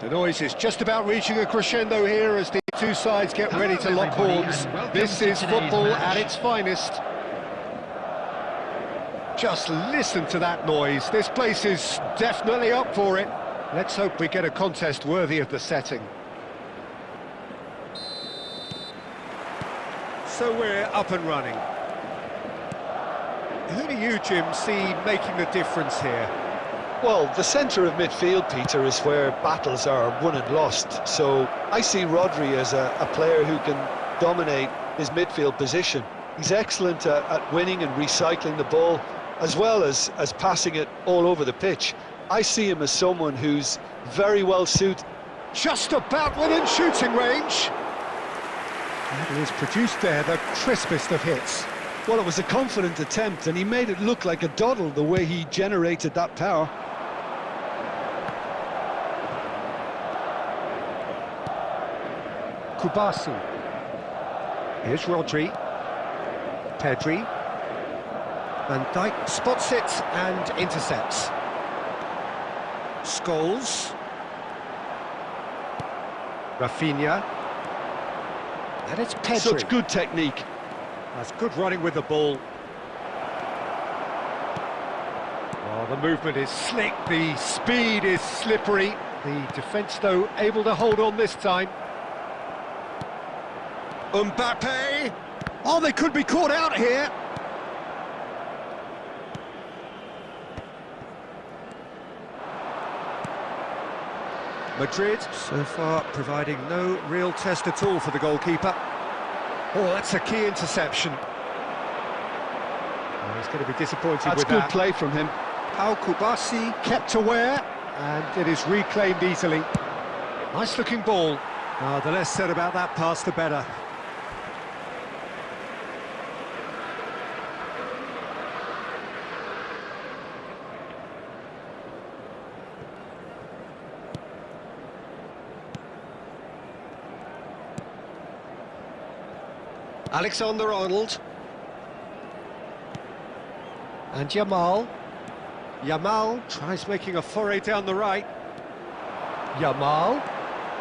The noise is just about reaching a crescendo here as the two sides get ready to lock horns. This is football at its finest. Just listen to that noise. This place is definitely up for it. Let's hope we get a contest worthy of the setting. So we're up and running. Who do you, Jim, see making the difference here? Well, the centre of midfield, Peter, is where battles are won and lost. So I see Rodri as a player who can dominate his midfield position. He's excellent at winning and recycling the ball, as well as passing it all over the pitch. I see him as someone who's very well suited. Just about within shooting range. And he has produced there the crispest of hits. Well, it was a confident attempt, and he made it look like a doddle the way he generated that power. Kubasi. Here's Rodri. Pedri. Van Dijk spots it and intercepts. Scholes. Rafinha. And it's Pedri. Such good technique. That's good running with the ball. Oh, the movement is slick, the speed is slippery. The defence, though, able to hold on this time. Mbappe! Oh, they could be caught out here. Madrid, so far, providing no real test at all for the goalkeeper. Oh, that's a key interception. Oh, he's going to be disappointed with that. That's good play from him. Pau Kubasi kept aware. and it is reclaimed easily. Nice looking ball. The less said about that pass, the better. Alexander-Arnold. And Yamal. Yamal tries making a foray down the right. Yamal.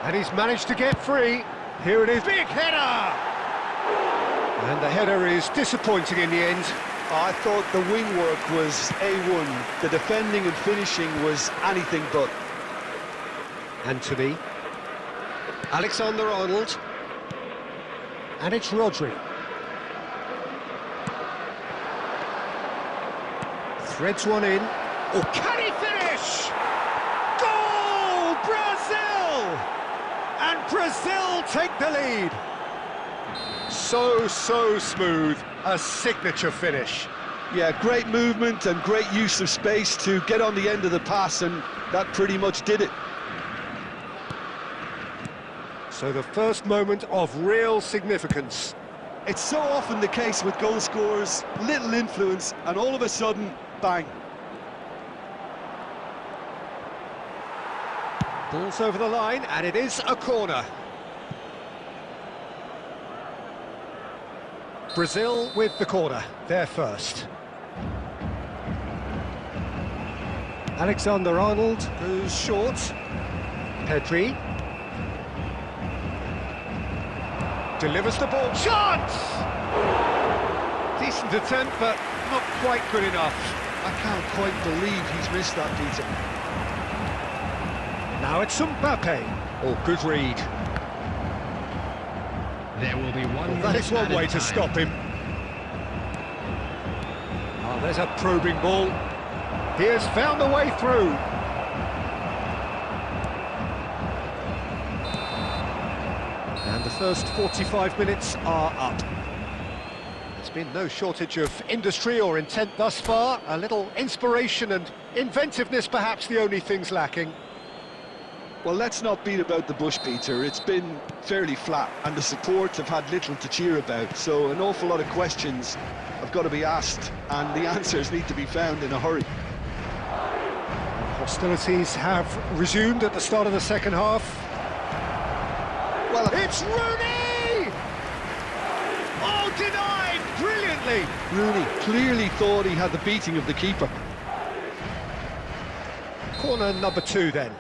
And he's managed to get free. Here it is. Big header! And the header is disappointing in the end. I thought the wing work was A1. The defending and finishing was anything but. Anthony. Alexander-Arnold. And it's Rodri. Threads one in. Oh, can he finish? Goal! Brazil! And Brazil take the lead. So smooth. A signature finish. Yeah, great movement and great use of space to get on the end of the pass, and that pretty much did it. So the first moment of real significance. It's so often the case with goal scorers, little influence, and all of a sudden, bang. Ball's over the line, and it is a corner. Brazil with the corner, they're first. Alexander-Arnold goes short. Pedri. Delivers the ball. Chance! Decent attempt, but not quite good enough. I can't quite believe he's missed that, Peter. Now it's Mbappe. Oh, good read. There will be one. Well, that is one way to stop him. Oh, there's a probing ball. He has found a way through. And the first 45 minutes are up. There's been no shortage of industry or intent thus far. A little inspiration and inventiveness, perhaps the only things lacking. Well, let's not beat about the bush, Peter. It's been fairly flat, and the support have had little to cheer about. So an awful lot of questions have got to be asked, and the answers need to be found in a hurry. Hostilities have resumed at the start of the second half. Well, it's Rooney! Oh, denied brilliantly! Rooney clearly thought he had the beating of the keeper. Corner number 2 then.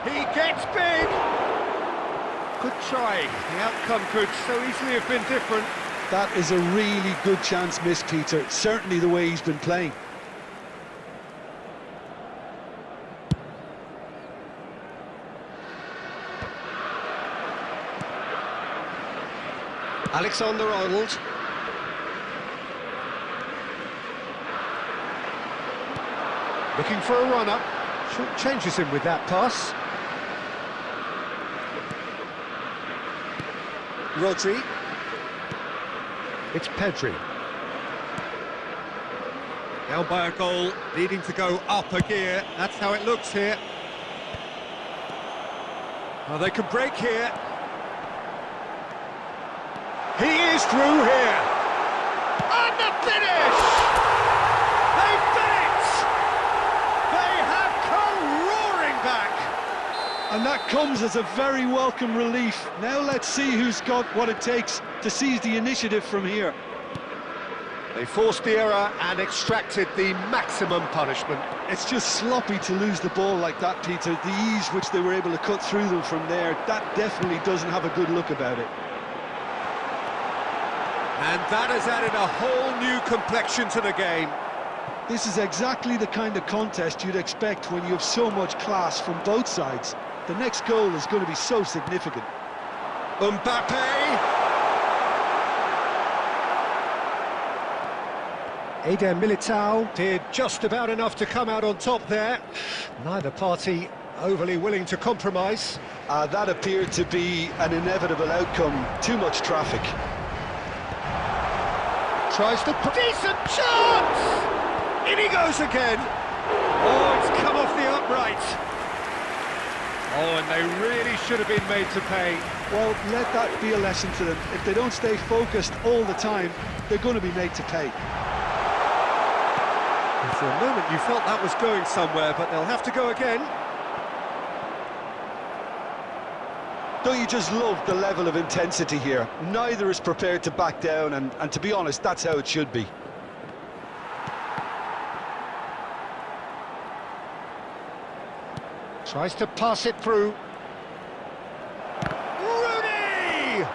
He gets big! Good try. The outcome could so easily have been different. That is a really good chance missed, Peter. Certainly the way he's been playing. Alexander-Arnold. Looking for a run-up. Short changes him with that pass. Rodri. It's Pedri. Down by a goal, needing to go up a gear. That's how it looks here. Oh, they can break here. He is through here. And the finish! They've done it! They have come roaring back! And that comes as a very welcome relief. Now let's see who's got what it takes to seize the initiative from here. They forced the error and extracted the maximum punishment. It's just sloppy to lose the ball like that, Peter. The ease which they were able to cut through them from there, that definitely doesn't have a good look about it. And that has added a whole new complexion to the game. This is exactly the kind of contest you'd expect when you have so much class from both sides. The next goal is going to be so significant. Mbappe! Eder Militao did just about enough to come out on top there. Neither party overly willing to compromise. That appeared to be an inevitable outcome. Too much traffic. Tries to put... Decent chance! In he goes again! Oh, it's come off the upright. Oh, and they really should have been made to pay. Well, let that be a lesson to them. If they don't stay focused all the time, they're going to be made to pay. And for a moment you felt that was going somewhere, but they'll have to go again. Don't you just love the level of intensity here? Neither is prepared to back down, and to be honest, that's how it should be. Tries to pass it through. Rooney!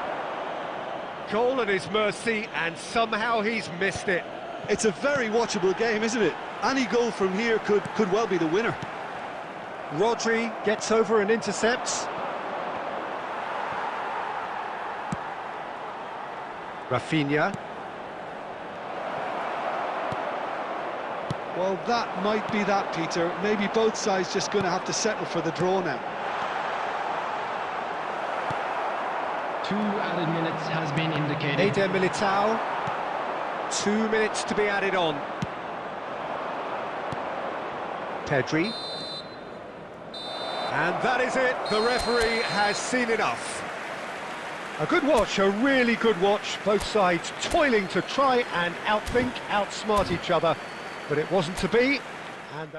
Goal at his mercy, and somehow he's missed it. It's a very watchable game, isn't it? Any goal from here could well be the winner. Rodri gets over and intercepts. Rafinha. Well, that might be that, Peter. Maybe both sides just going to have to settle for the draw now. 2 added minutes has been indicated. Eder Militao. 2 minutes to be added on. Pedri. And that is it. The referee has seen enough. A good watch, a really good watch. Both sides toiling to try and outthink, outsmart each other. But it wasn't to be, and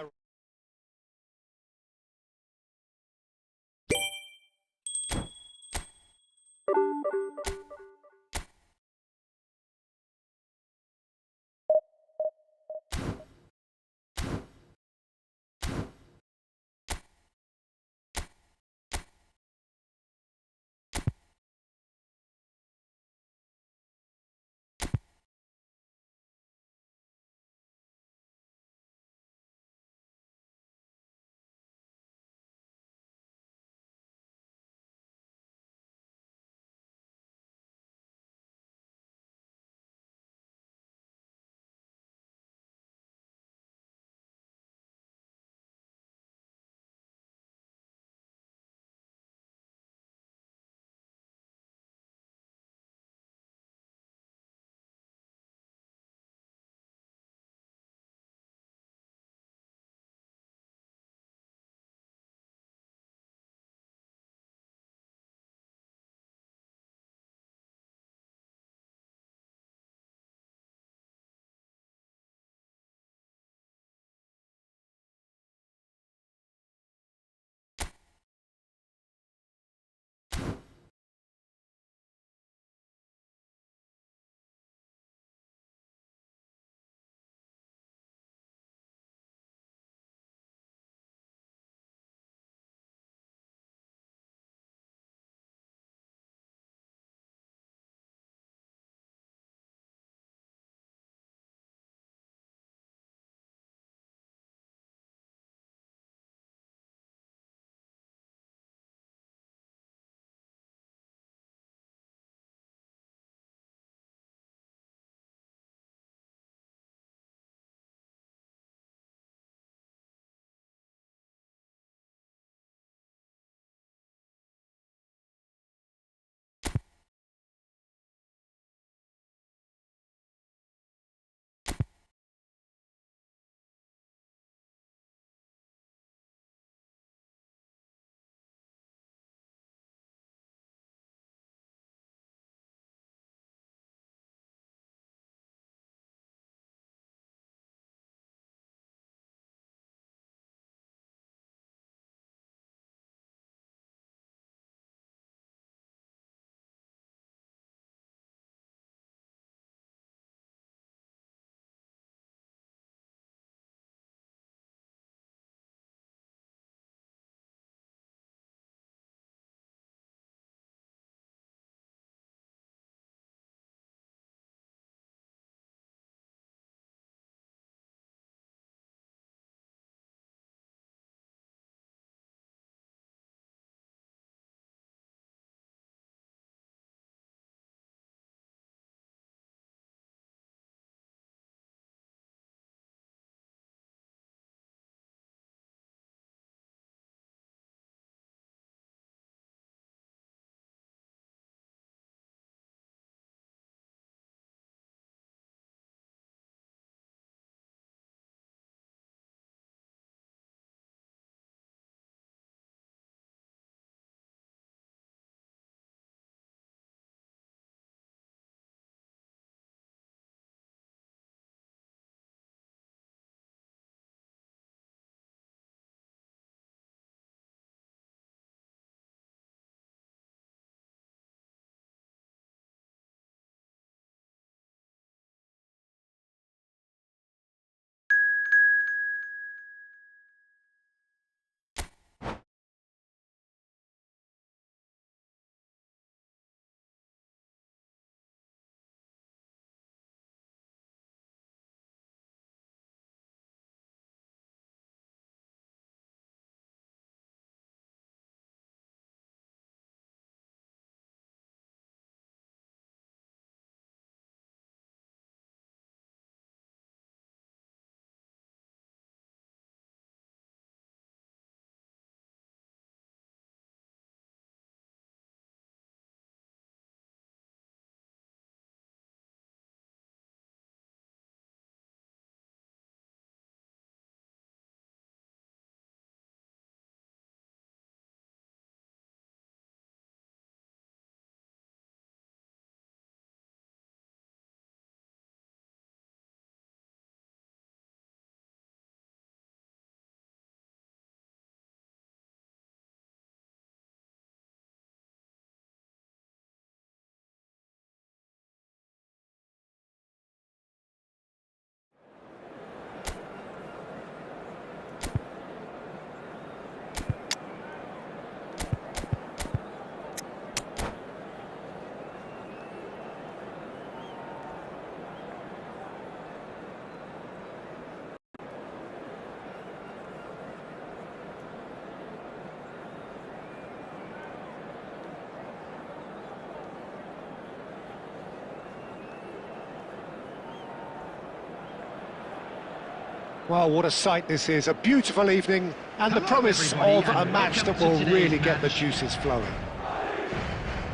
Well, what a sight this is, a beautiful evening, and the Hello, promise everybody, of a and match welcome that to will today's really get the match. juices flowing.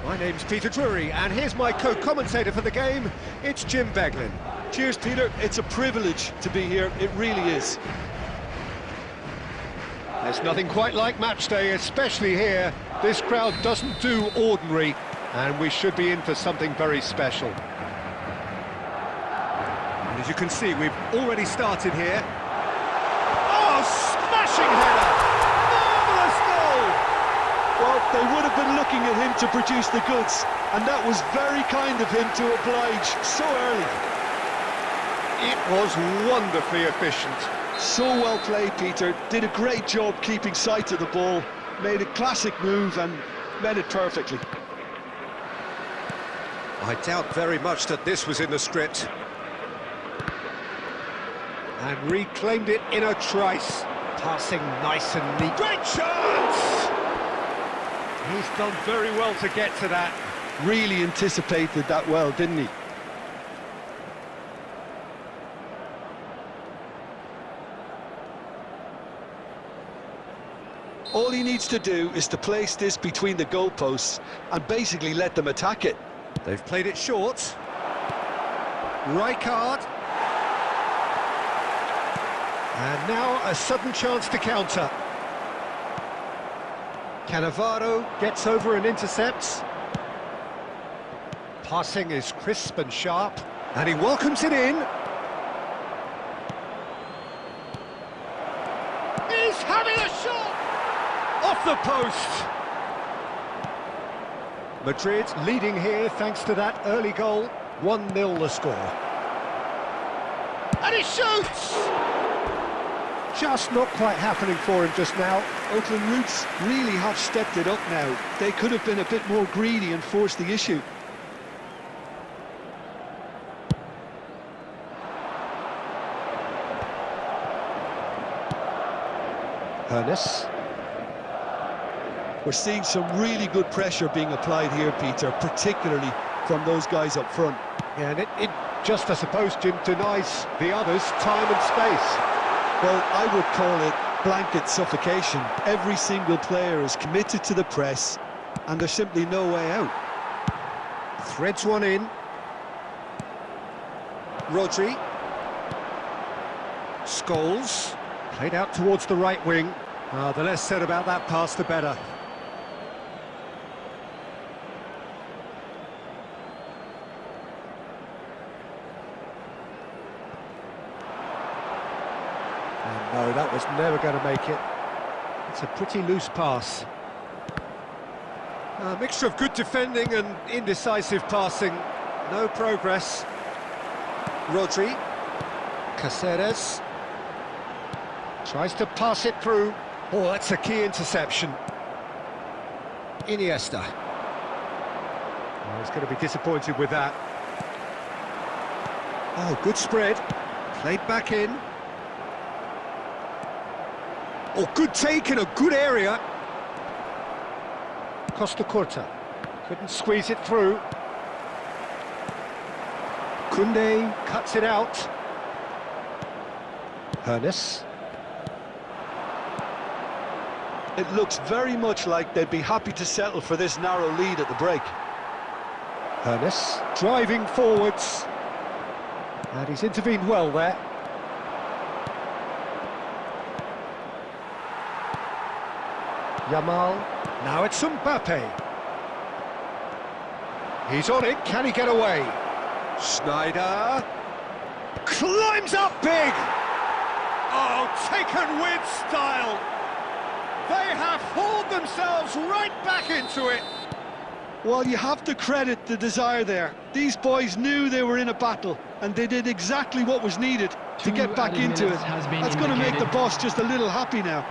My name's Peter Drury, and here's my co-commentator for the game, it's Jim Beglin. Cheers, Peter. It's a privilege to be here. It really is. There's nothing quite like match day, especially here. This crowd doesn't do ordinary, and we should be in for something very special. And as you can see, we've already started here. Oh, smashing header! Marvellous goal! Well, they would have been looking at him to produce the goods, and that was very kind of him to oblige so early. It was wonderfully efficient. So well played, Peter. Did a great job keeping sight of the ball, made a classic move and read it perfectly. I doubt very much that this was in the script. And reclaimed it in a trice. Passing nice and neat. Great chance! He's done very well to get to that. Really anticipated that well, didn't he? All he needs to do is to place this between the goalposts and basically let them attack it. They've played it short. Rijkaard. And now a sudden chance to counter. Cannavaro gets over and intercepts. Passing is crisp and sharp, and he welcomes it in. He's having a shot! Off the post! Madrid leading here thanks to that early goal. 1-0 the score. And he shoots! Just not quite happening for him just now. Oakland Roots really have stepped it up now. They could have been a bit more greedy and forced the issue. Ernest. We're seeing some really good pressure being applied here, Peter, particularly from those guys up front. Yeah, and it just, I suppose, Jim, denies the others time and space. Well, I would call it blanket suffocation. Every single player is committed to the press, and there's simply no way out. Threads one in. Rodri. Scholes. Played out towards the right wing. The less said about that pass, the better. And no, that was never going to make it. It's a pretty loose pass. A mixture of good defending and indecisive passing. No progress. Rodri. Caceres. Tries to pass it through. Oh, that's a key interception. Iniesta. Oh, he's going to be disappointed with that. Oh, good spread. Played back in. Oh, good take in a good area. Costa Curta. Couldn't squeeze it through. Koundé cuts it out. Ernest. It looks very much like they'd be happy to settle for this narrow lead at the break. Ernest driving forwards. And he's intervened well there. Yamal. Now it's Mbappe. He's on it. Can he get away? Schneider. Climbs up big. Oh, taken with style. They have hauled themselves right back into it. Well, you have to credit the desire there. These boys knew they were in a battle, and they did exactly what was needed to get back into it. That's going to make the boss just a little happy now.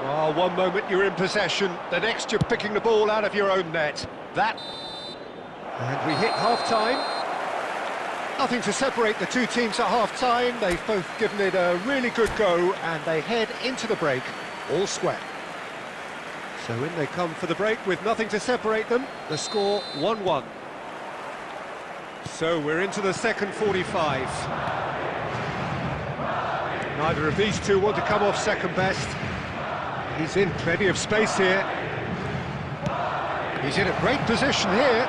Well, one moment you're in possession, the next you're picking the ball out of your own net. That. And we hit half-time. Nothing to separate the two teams at half-time. They've both given it a really good go, and they head into the break all square. So in they come for the break with nothing to separate them. The score 1-1. So we're into the second 45. Neither of these two want to come off second best. He's in plenty of space here. He's in a great position here.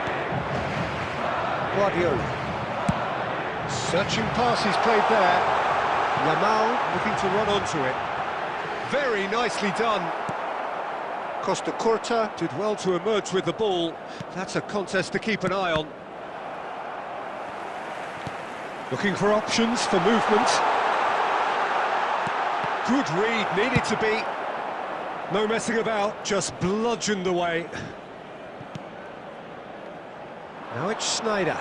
Guardiola. Searching pass he's played there. Yamal looking to run onto it. Very nicely done. Costa Curta did well to emerge with the ball. That's a contest to keep an eye on. Looking for options for movement. Good read, needed to be. No messing about, just bludgeoned away. Now it's Snyder.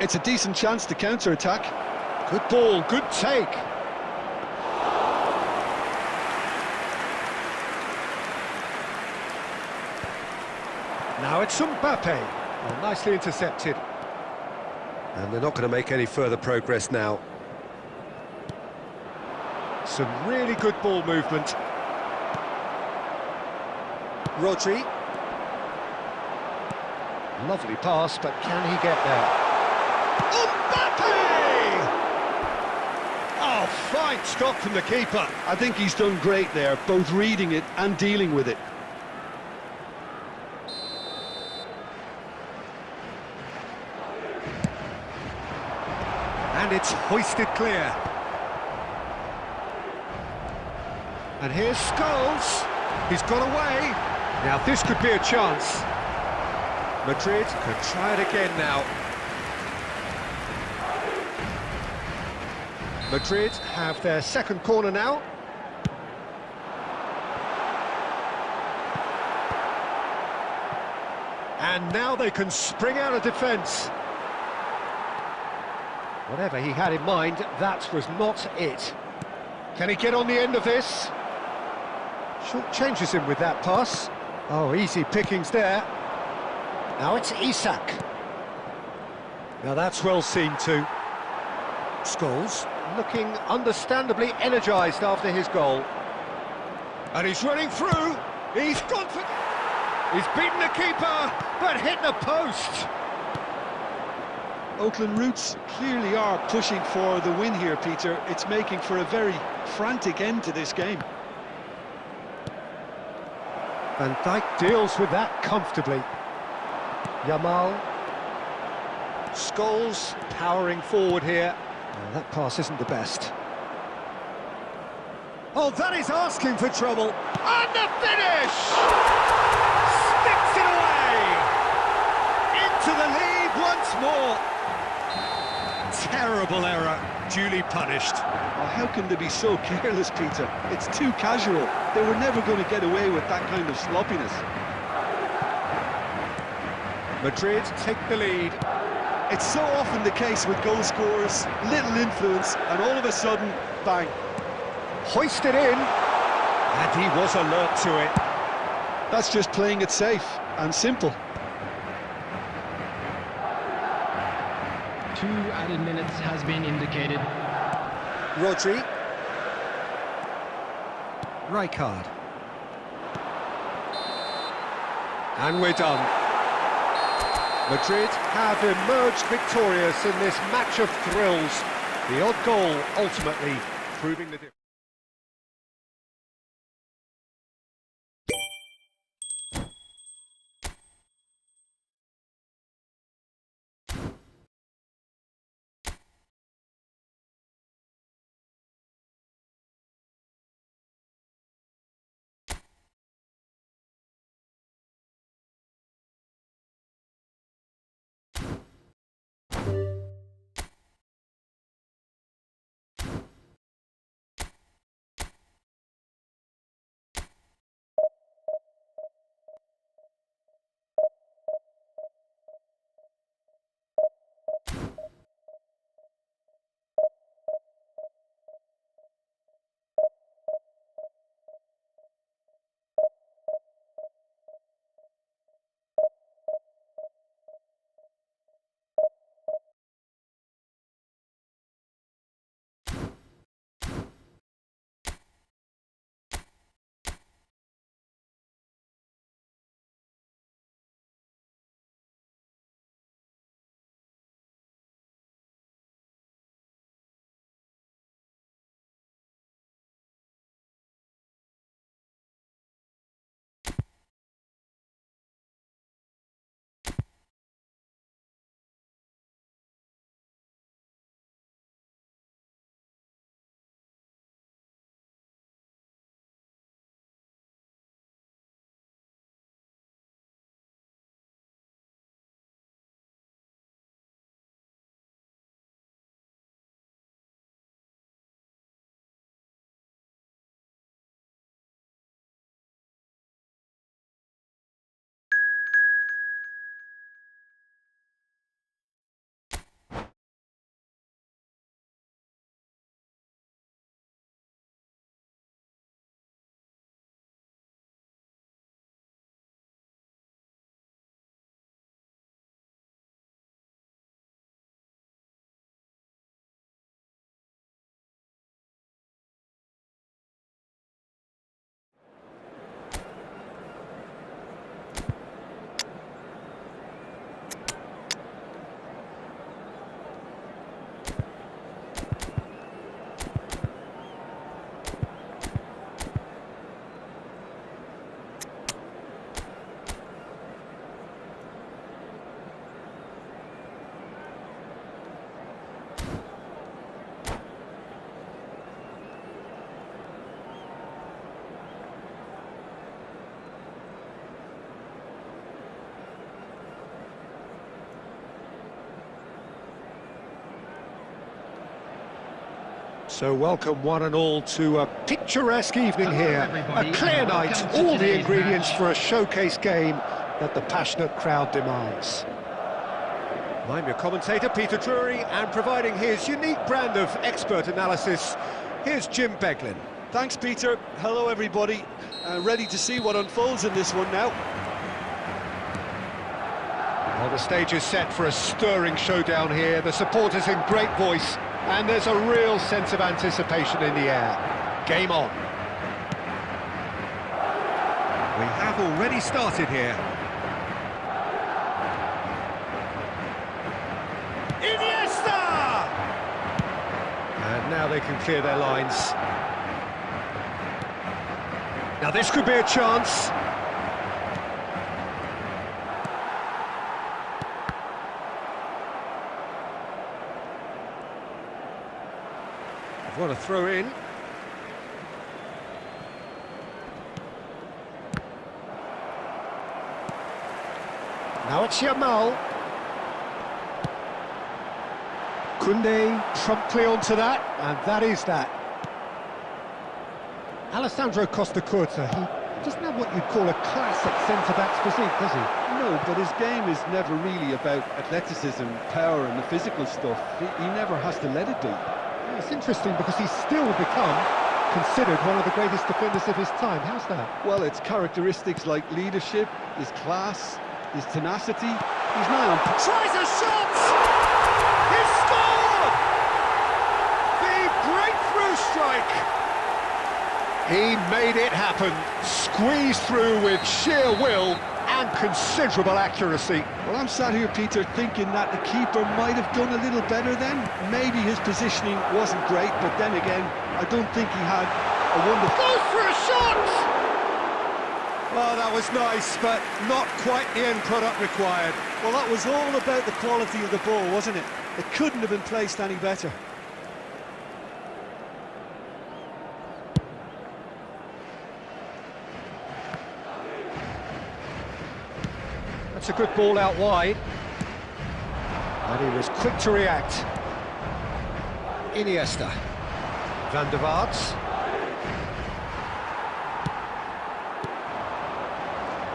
It's a decent chance to counter-attack. Good ball, good take. Now it's Mbappe. Well, nicely intercepted. And they're not going to make any further progress now. Some really good ball movement. Rodri. Lovely pass, but can he get there? Mbappe! Oh, fine stop from the keeper. I think he's done great there, both reading it and dealing with it. And it's hoisted clear. And here's Scholes. He's got away. Now this could be a chance. Madrid could try it again now. Madrid have their second corner now. And now they can spring out of defence. Whatever he had in mind, that was not it. Can he get on the end of this? Short changes him with that pass. Oh, easy pickings there. Now it's Isak. Now that's well seen too. Scholes looking understandably energised after his goal. And he's running through. He's gone for... He's beaten the keeper, but hit the post. Oakland Roots clearly are pushing for the win here, Peter. It's making for a very frantic end to this game. Van Dijk deals with that comfortably. Yamal. Scholes powering forward here. Oh, that pass isn't the best. Oh, that is asking for trouble. And the finish! Sticks it away! Into the lead once more. Terrible error, duly punished. Oh, how can they be so careless, Peter? It's too casual. They were never going to get away with that kind of sloppiness. Madrid take the lead. It's so often the case with goal scorers, little influence, and all of a sudden, bang. Hoisted in, and he was alert to it. That's just playing it safe and simple. 2 added minutes has been indicated. Rodri. Rijkaard. And we're done. Madrid have emerged victorious in this match of thrills. The odd goal ultimately proving the difference. So welcome one and all to a picturesque evening here. A clear night, all the ingredients for a showcase game that the passionate crowd demands. I'm your commentator, Peter Drury, and providing his unique brand of expert analysis, here's Jim Beglin. Thanks, Peter. Hello, everybody. Ready to see what unfolds in this one now. Well, the stage is set for a stirring showdown here. The supporters in great voice, and there's a real sense of anticipation in the air. Game on. We have already started here. Iniesta! And now they can clear their lines. Now this could be a chance. I've got to throw in. Now it's Yamal. Koundé promptly onto that, and that is that. Alessandro Costa Curta, he doesn't have what you'd call a classic centre-back's physique, does he? No, but his game is never really about athleticism, power and the physical stuff. He never has to let it be. It's interesting because he's still become considered one of the greatest defenders of his time. How's that? Well, it's characteristics like leadership, his class, his tenacity. He's now on... Tries a shot! He scored! The breakthrough strike! He made it happen, squeezed through with sheer will and considerable accuracy. Well, I'm sat here, Peter, thinking that the keeper might have done a little better then. Maybe his positioning wasn't great, but then again, I don't think he had a wonderful... Goes for a shot! Well, that was nice, but not quite the end product required. Well, that was all about the quality of the ball, wasn't it? It couldn't have been placed any better. That's a good ball out wide. And he was quick to react. Iniesta. Van der Vaart.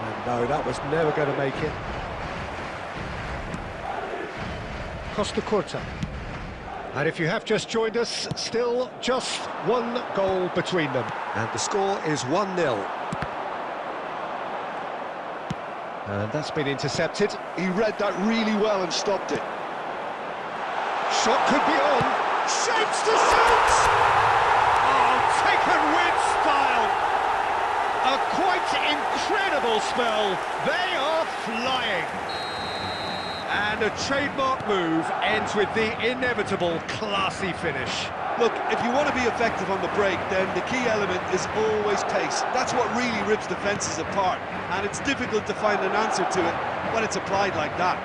And no, that was never going to make it. Costa Curta. And if you have just joined us, still just one goal between them. And the score is 1-0. And that's been intercepted. He read that really well and stopped it. Shot could be on. Shapes to shoot! Oh, taken with style. A quite incredible spell. They are flying. And a trademark move ends with the inevitable classy finish. Look, if you want to be effective on the break, then the key element is always pace. That's what really rips defences apart, and it's difficult to find an answer to it when it's applied like that.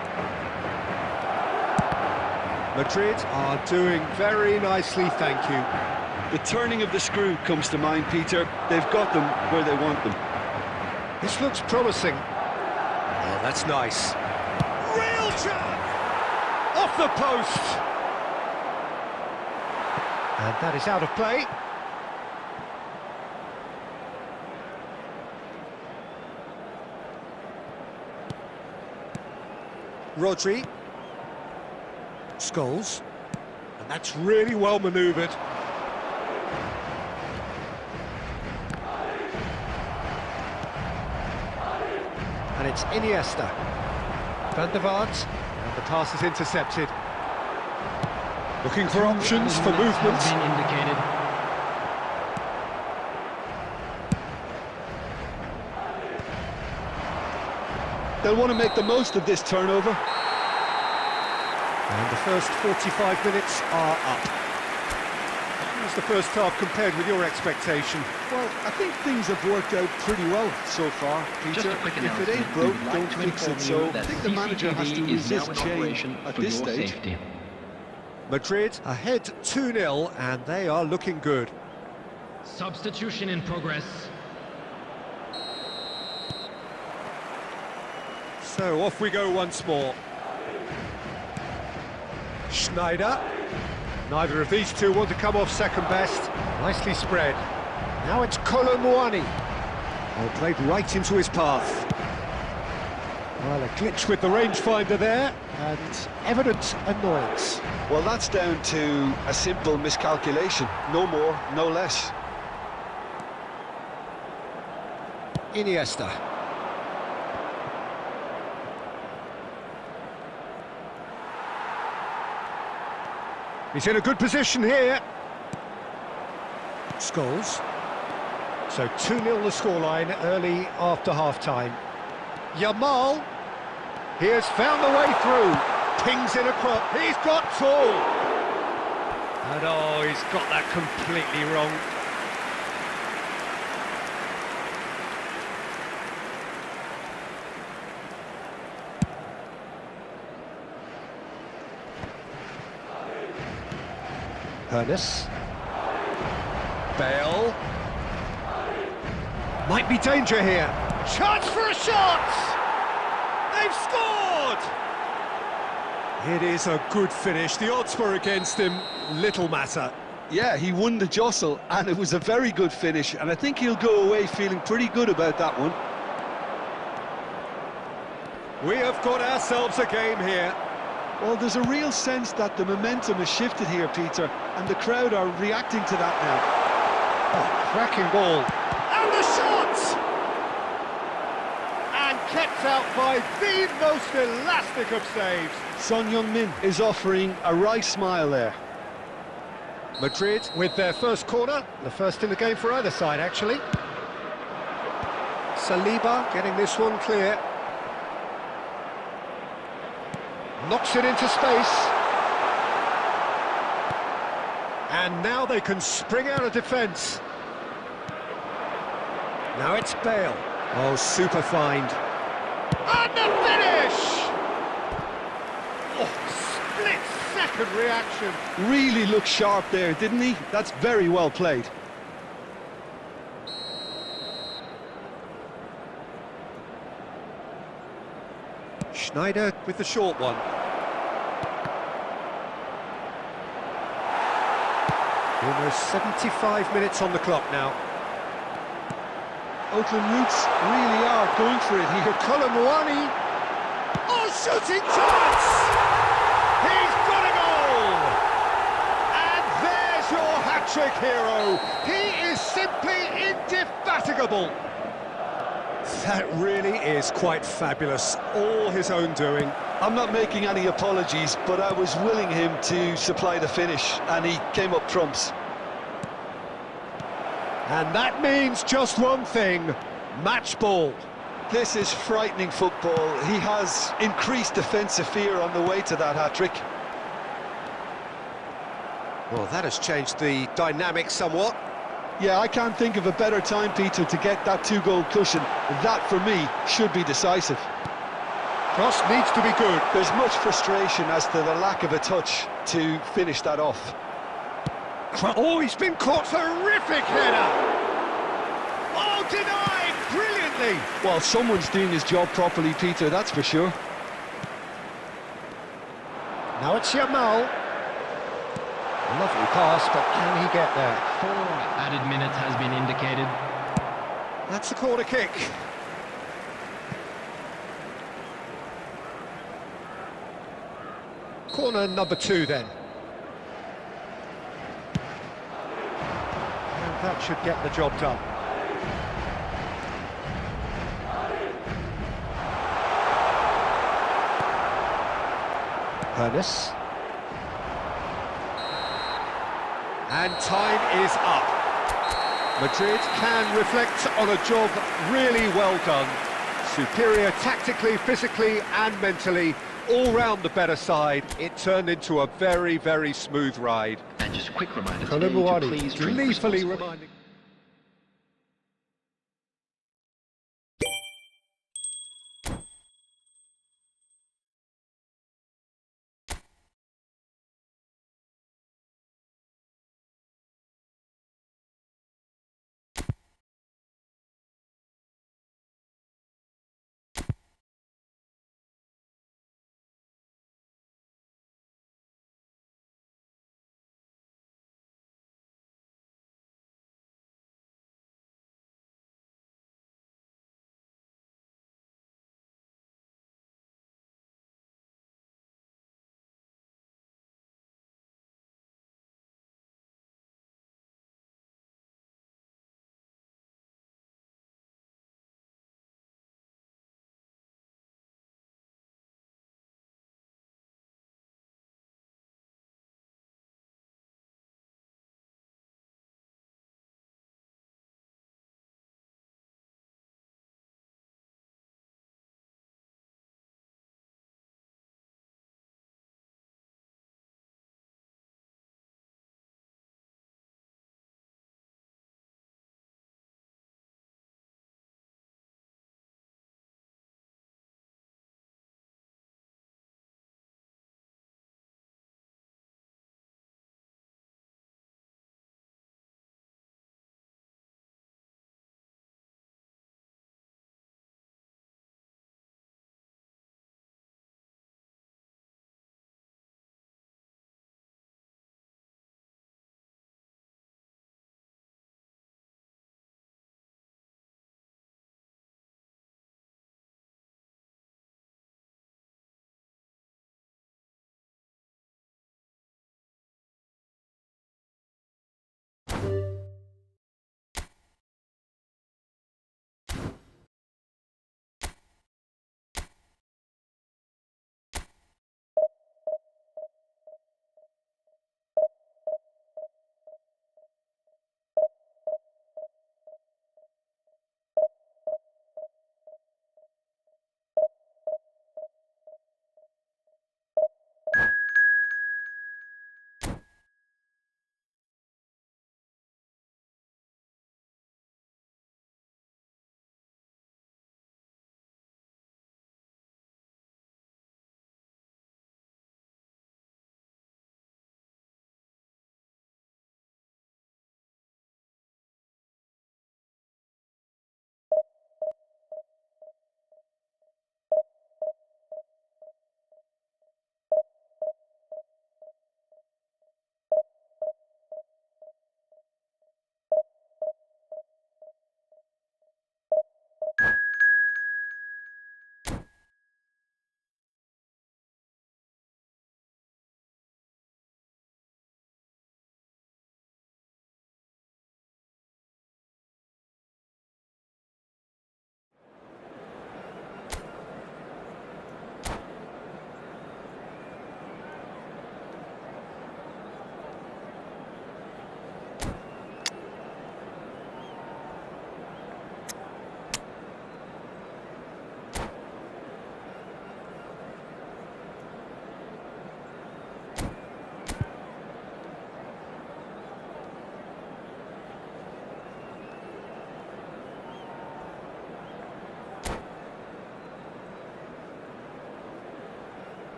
Madrid are doing very nicely, thank you. The turning of the screw comes to mind, Peter. They've got them where they want them. This looks promising. Oh, that's nice. Real chance! Off the post! And that is out of play. Rodri. Scholes. And that's really well manoeuvred. And it's Iniesta. Van der Vaart. And the pass is intercepted. Looking for options for movement. They'll want to make the most of this turnover. And the first 45 minutes are up. How's the first half compared with your expectation? Well, I think things have worked out pretty well so far, Peter. If it ain't broke, don't fix it. So I think the manager has to resist change at this stage. Madrid ahead 2-0, and they are looking good. Substitution in progress. So off we go once more. Schneider. Neither of these two want to come off second best. Nicely spread. Now it's Colomwani. Oh, played right into his path. Well, a glitch with the rangefinder there, and evident annoyance. Well, that's down to a simple miscalculation. No more, no less. Iniesta. He's in a good position here. Scholes. So 2-0 the scoreline early after half-time. Yamal. He has found the way through. Pings in across. He's got tall. And oh, he's got that completely wrong. Ernest. Bale. Might be danger here. Chance for a shot! They've scored! It is a good finish. The odds were against him. Little matter. Yeah, he won the jostle, and it was a very good finish, and I think he'll go away feeling pretty good about that one. We have got ourselves a game here. Well, there's a real sense that the momentum has shifted here, Peter, and the crowd are reacting to that now. Oh, cracking ball. And the shot! And kept out by the most elastic of saves. Son Heung-min is offering a wry smile there. Madrid with their first corner, the first in the game for either side, actually. Saliba getting this one clear. Knocks it into space. And now they can spring out of defence. Now it's Bale. Oh, super find. And the finish! Oh, split-second reaction. Really looked sharp there, didn't he? That's very well played. Schneider with the short one. Almost 75 minutes on the clock now. Oakland Roots really are going for it here. Colomwani. Oh, shooting chance! He's got a goal! And there's your hat-trick hero. He is simply indefatigable. That really is quite fabulous. All his own doing. I'm not making any apologies, but I was willing him to supply the finish, and he came up trumps. And that means just one thing, match ball. This is frightening football. He has increased defensive fear on the way to that hat-trick. Well, that has changed the dynamic somewhat. Yeah, I can't think of a better time, Peter, to get that two-goal cushion. That, for me, should be decisive. Cross needs to be good. There's much frustration as to the lack of a touch to finish that off. Oh, he's been caught. Terrific header. Oh, denied brilliantly. Well, someone's doing his job properly, Peter, that's for sure. Now it's Yamal. Lovely pass, but can he get there? 4 added minutes has been indicated. That's a corner kick. Corner number 2 then. And that should get the job done. Ernest. And time is up. Madrid can reflect on a job really well done. Superior tactically, physically and mentally. All round the better side. It turned into a very, very smooth ride. And just a quick reminder today to please drink gleefully responsibly. reminding...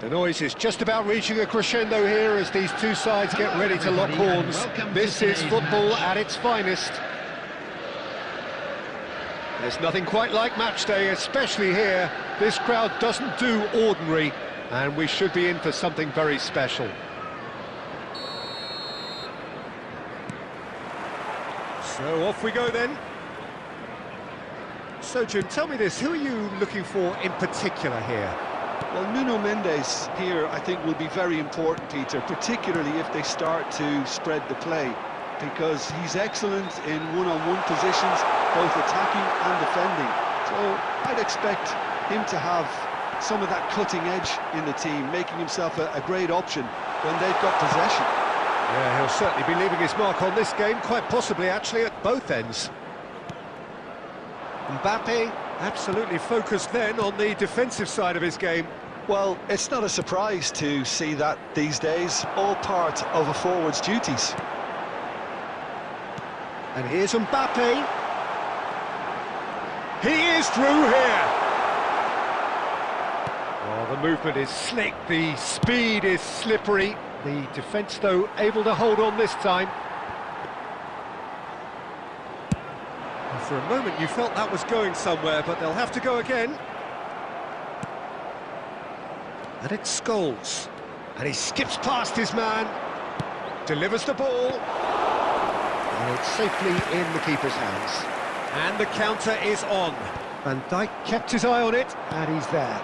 The noise is just about reaching a crescendo here as these two sides get ready to lock horns. This is football at its finest. There's nothing quite like match day, especially here. This crowd doesn't do ordinary, and we should be in for something very special. So off we go then. So Jim, tell me this, who are you looking for in particular here? Well, Nuno Mendes here, I think, will be very important, Peter, particularly if they start to spread the play, because he's excellent in one-on-one positions, both attacking and defending. So I'd expect him to have some of that cutting edge in the team, making himself a great option when they've got possession. Yeah, he'll certainly be leaving his mark on this game, quite possibly actually at both ends. Mbappe absolutely focused then on the defensive side of his game. Well, it's not a surprise to see that these days, all part of a forward's duties. And here's Mbappe. He is through here. Oh, the movement is slick, the speed is slippery. The defence, though, able to hold on this time. And for a moment you felt that was going somewhere, but they'll have to go again. And it's Scholes. And he skips past his man, delivers the ball, and it's safely in the keeper's hands. And the counter is on. Van Dijk kept his eye on it, and he's there.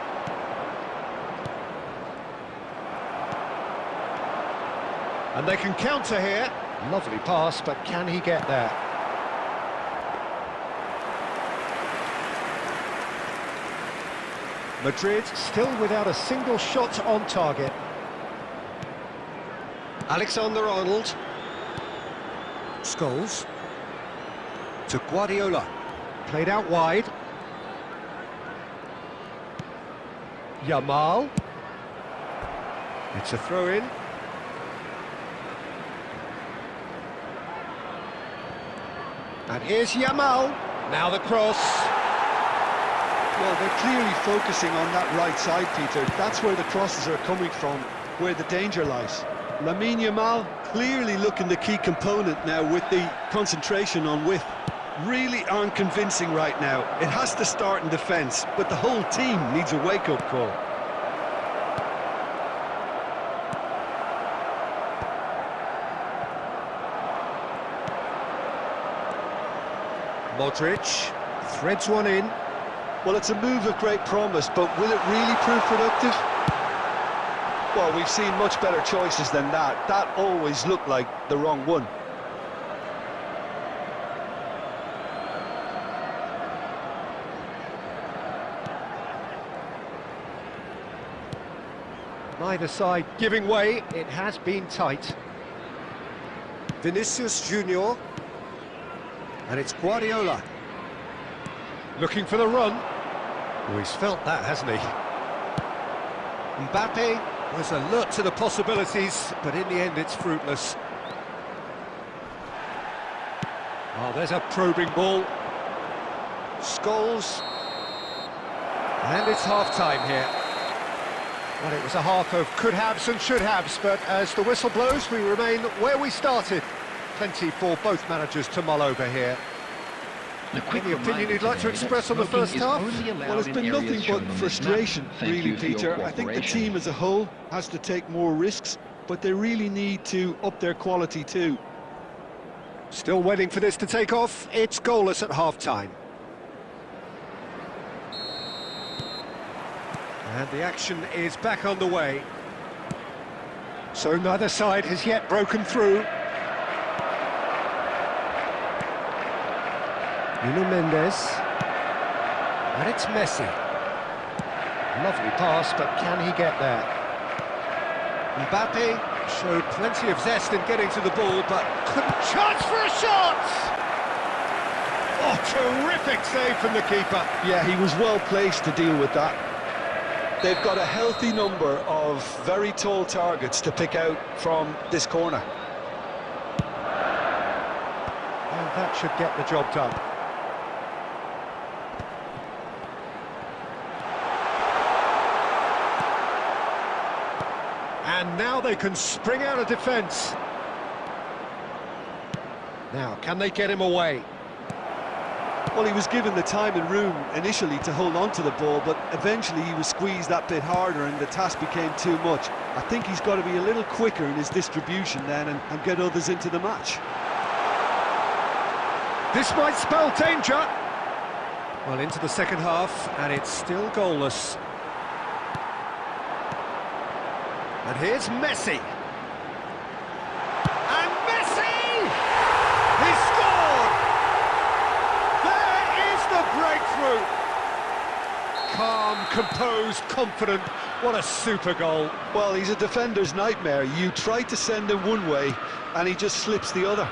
And they can counter here. Lovely pass, but can he get there? Madrid still without a single shot on target. Alexander-Arnold. Scholes. To Guardiola. Played out wide. Yamal. It's a throw-in. And here's Yamal. Now the cross. Well, they're clearly focusing on that right side, Peter. That's where the crosses are coming from, where the danger lies. Lamine Yamal clearly looking the key component now with the concentration on width. Really aren't convincing right now. It has to start in defence, but the whole team needs a wake-up call. Modric threads one in. Well, it's a move of great promise, but will it really prove productive? Well, we've seen much better choices than that. That always looked like the wrong one. Neither side giving way. It has been tight. Vinicius Junior. And it's Guardiola. Looking for the run. Oh, he's felt that, hasn't he? Mbappe was alert to the possibilities, but in the end it's fruitless. Oh, there's a probing ball. Scholes. And it's half-time here. Well, it was a half of could-haves and should-haves, but as the whistle blows, we remain where we started. Plenty for both managers to mull over here. Any opinion you'd like to express on the first half? Well, it's been nothing but frustration, really, Peter. I think the team as a whole has to take more risks, but they really need to up their quality too. Still waiting for this to take off. It's goalless at half-time. And the action is back on the way. So neither side has yet broken through. Nuno Mendes. And it's Messi. Lovely pass, but can he get there? Mbappe showed plenty of zest in getting to the ball, but couldn't. Chance for a shot! Oh, terrific save from the keeper. Yeah, he was well placed to deal with that. They've got a healthy number of very tall targets to pick out from this corner. And that should get the job done. And now they can spring out of defence. Now, can they get him away? Well, he was given the time and room initially to hold on to the ball, but eventually he was squeezed that bit harder and the task became too much. I think he's got to be a little quicker in his distribution then and get others into the match. This might spell danger. Well, into the second half, and it's still goalless. And here's Messi. And Messi! He scored! There is the breakthrough! Calm, composed, confident. What a super goal. Well, he's a defender's nightmare. You try to send him one way, and he just slips the other.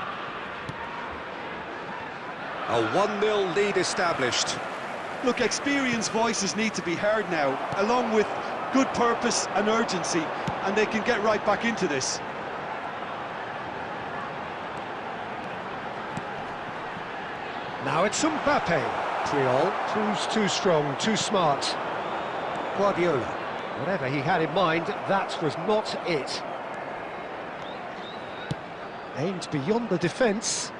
A 1-0 lead established. Look, experienced voices need to be heard now, along with good purpose and urgency, and they can get right back into this. Now it's Mbappe. Triol proves too strong, too smart. Guardiola. Whatever he had in mind, that was not it. Aimed beyond the defence.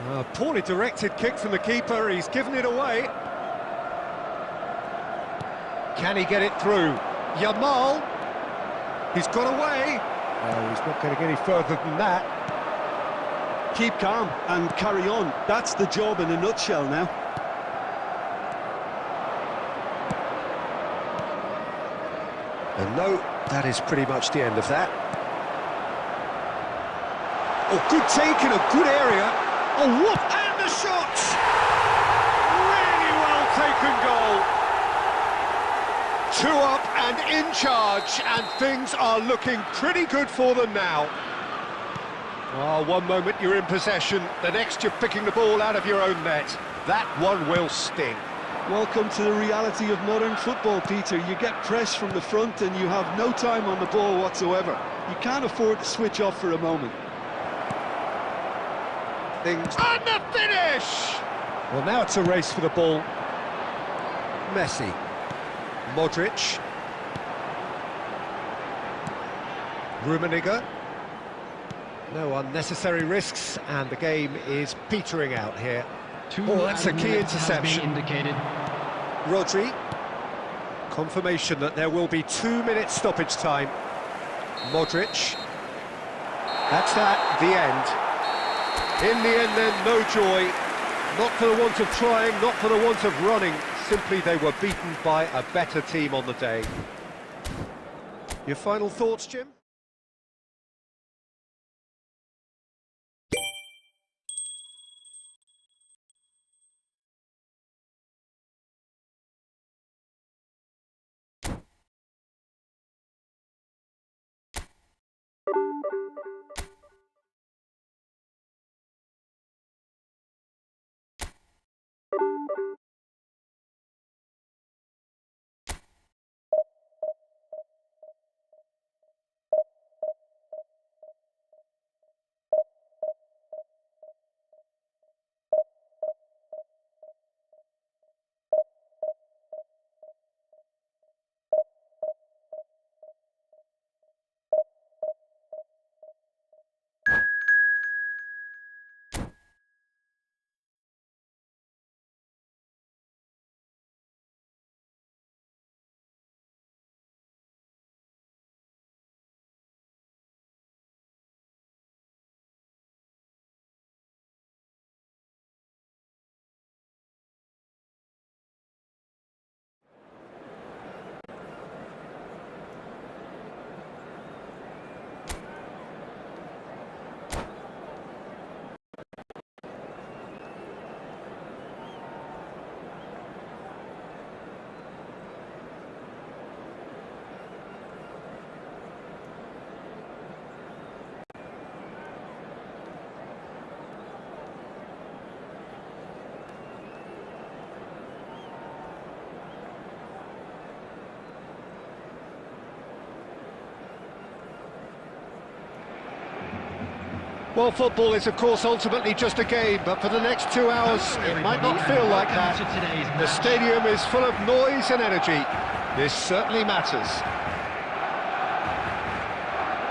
A poorly directed kick from the keeper, he's given it away. Can he get it through? Yamal, he's got away. Oh, he's not going to get any further than that. Keep calm and carry on. That's the job in a nutshell now. And no, that is pretty much the end of that. Oh, good take in a good area. Oh, what? And the shot! Really well taken goal. 2 up and in charge, and things are looking pretty good for them now. Oh, one moment you're in possession, the next you're picking the ball out of your own net. That one will sting. Welcome to the reality of modern football, Peter. You get press from the front and you have no time on the ball whatsoever. You can't afford to switch off for a moment. And the finish! Well, now it's a race for the ball. Messi. Modric. Rummenigge. No unnecessary risks, and the game is petering out here. Oh, that's a key interception. Indicated. Rodri. Confirmation that there will be 2 minutes stoppage time. Modric. That's that, the end. In the end then, no joy. Not for the want of trying, not for the want of running. Simply they were beaten by a better team on the day. Your final thoughts, Jim? Well, football is, of course, ultimately just a game, but for the next 2 hours, it might not feel like that. The stadium is full of noise and energy. This certainly matters.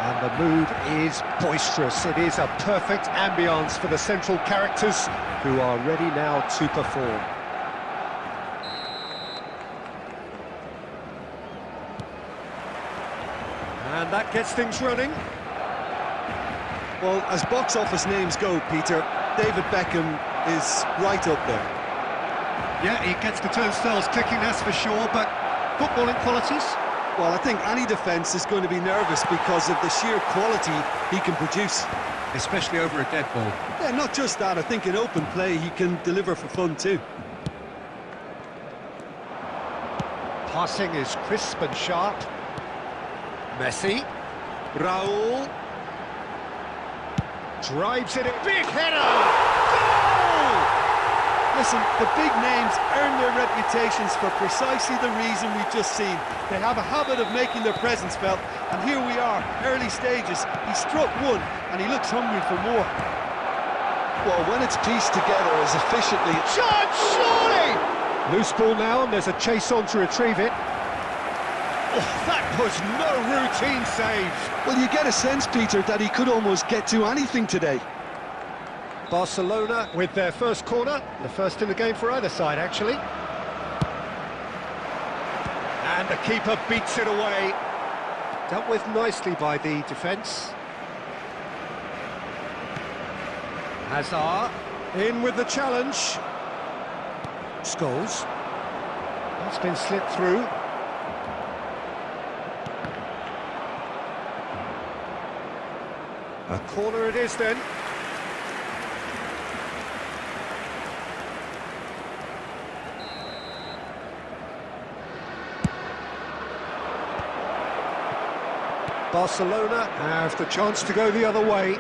And the mood is boisterous. It is a perfect ambience for the central characters who are ready now to perform. And that gets things running. Well, as box office names go, Peter, David Beckham is right up there. Yeah, he gets the turnstiles clicking, that's for sure, but footballing qualities? Well, I think any defence is going to be nervous because of the sheer quality he can produce. Especially over a dead ball. Yeah, not just that, I think in open play he can deliver for fun too. Passing is crisp and sharp. Messi. Raul. Drives it in. Big header! Goal! Listen, the big names earn their reputations for precisely the reason we've just seen. They have a habit of making their presence felt, and here we are, early stages. He struck one, and he looks hungry for more. Well, when it's pieced together as efficiently... Shot, surely! Loose ball now, and there's a chase on to retrieve it. Oh, that was no routine save. Well, you get a sense, Peter, that he could almost get to anything today. Barcelona with their first corner, the first in the game for either side, actually. And the keeper beats it away. Dealt with nicely by the defence. Hazard in with the challenge. Scholes. That's been slipped through. A corner it is then. Barcelona have the chance to go the other way.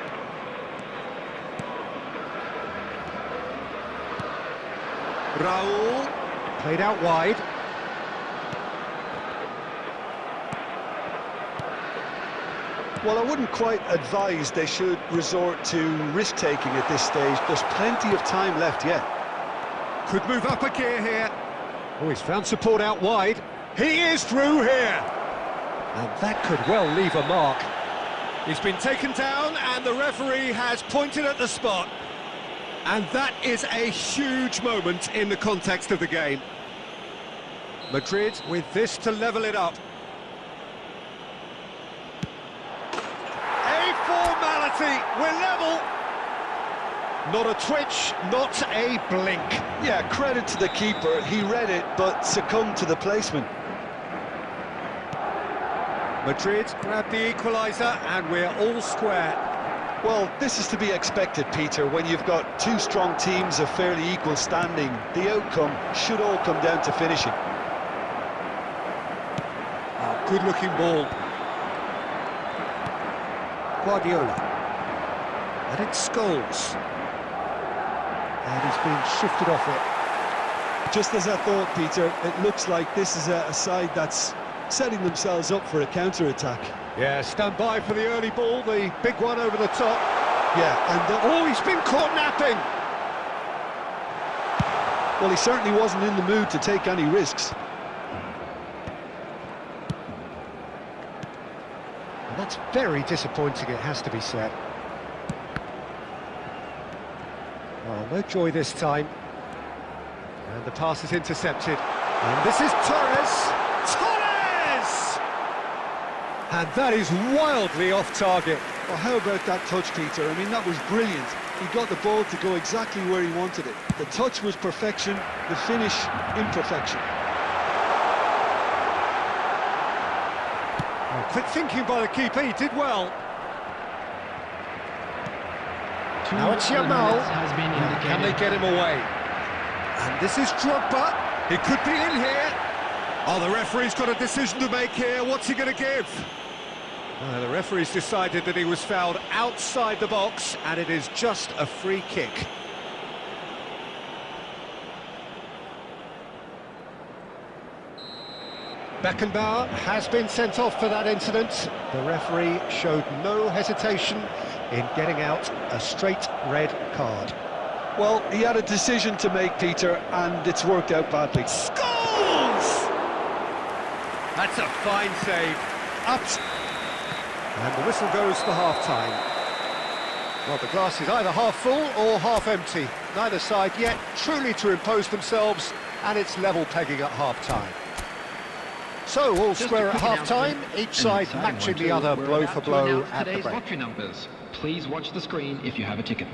Raul, played out wide. Well, I wouldn't quite advise they should resort to risk-taking at this stage. There's plenty of time left yet. Could move up a gear here. Oh, he's found support out wide. He is through here. And that could well leave a mark. He's been taken down and the referee has pointed at the spot. And that is a huge moment in the context of the game. Madrid with this to level it up. Formality, we're level. Not a twitch, not a blink. Yeah, credit to the keeper. He read it, but succumbed to the placement. Madrid grabbed the equaliser, and we're all square. Well, this is to be expected, Peter. When you've got two strong teams of fairly equal standing, the outcome should all come down to finishing. Oh, good-looking ball. Guardiola, and it's Scholes, and he's been shifted off it. Just as I thought, Peter, it looks like this is a side that's setting themselves up for a counter-attack. Yeah, stand by for the early ball, the big one over the top. Yeah, and... oh, he's been caught napping! Well, he certainly wasn't in the mood to take any risks. That's very disappointing, it has to be said. Oh, no joy this time. And the pass is intercepted. And this is Torres! Torres! And that is wildly off target. Well, how about that touch, Peter? I mean, that was brilliant. He got the ball to go exactly where he wanted it. The touch was perfection, the finish, imperfection. Quick thinking by the keeper, he did well. Now it's Yamal. Can they get him away? And this is Drogba. He could be in here. Oh, the referee's got a decision to make here. What's he going to give? The referee's decided that he was fouled outside the box, and it is just a free kick. Beckenbauer has been sent off for that incident. The referee showed no hesitation in getting out a straight red card. Well, he had a decision to make, Peter, and it's worked out badly. Scores! That's a fine save. And the whistle goes for half-time. Well, the glass is either half full or half empty. Neither side yet truly to impose themselves, and it's level pegging at half-time. So, all square at half-time, each side matching the other blow for blow at the break. Lottery numbers. Please watch the screen if you have a ticket.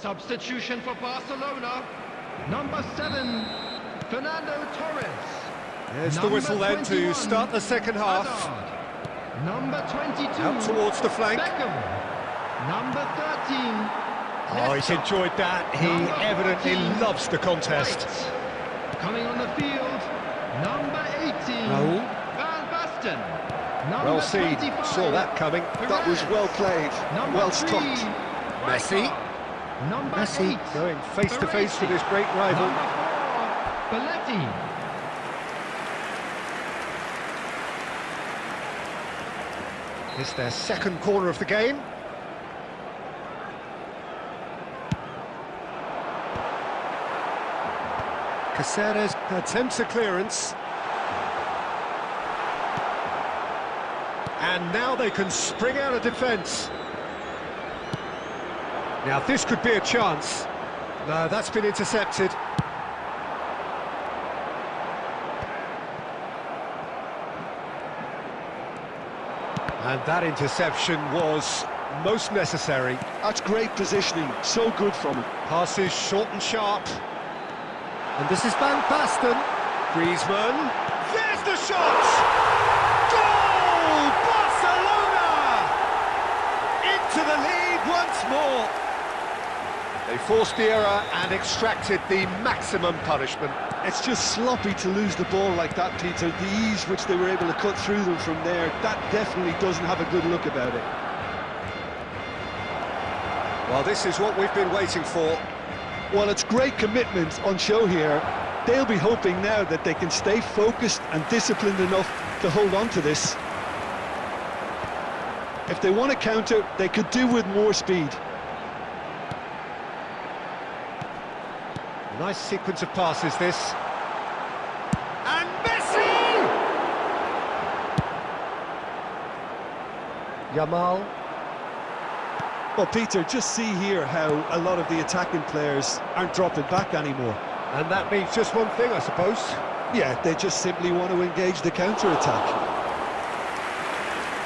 Substitution for Barcelona. Number 7, Fernando Torres. There's the whistle then to start the second half. Hazard. Number 22. Out towards the flank. Beckham. Number 13. Oh, he's enjoyed that. He evidently loves the contest. Right. Coming on the field, number 18. Raul. Van Basten. Number Well seen. 25. Saw that coming. That was well played, Number well 3. stopped. Messi. Number Messi 8. going face to face with his great rival. Number 4. Belletti. It's their second corner of the game. Caceres attempts a clearance. And now they can spring out of defence. Now this could be a chance. No, that's been intercepted. And that interception was most necessary. That's great positioning, so good from him. Passes short and sharp. And this is Van Basten. Griezmann. There's the shot! Goal! Barcelona! Into the lead once more. They forced the error and extracted the maximum punishment. It's just sloppy to lose the ball like that, Peter. The ease which they were able to cut through them from there, that definitely doesn't have a good look about it. Well, this is what we've been waiting for. Well, it's great commitment on show here. They'll be hoping now that they can stay focused and disciplined enough to hold on to this. If they want to counter, they could do with more speed. Nice sequence of passes, this. And Messi! Yamal. Well, Peter, just see here how a lot of the attacking players aren't dropping back anymore. And that means just one thing, I suppose. Yeah, they just simply want to engage the counter-attack.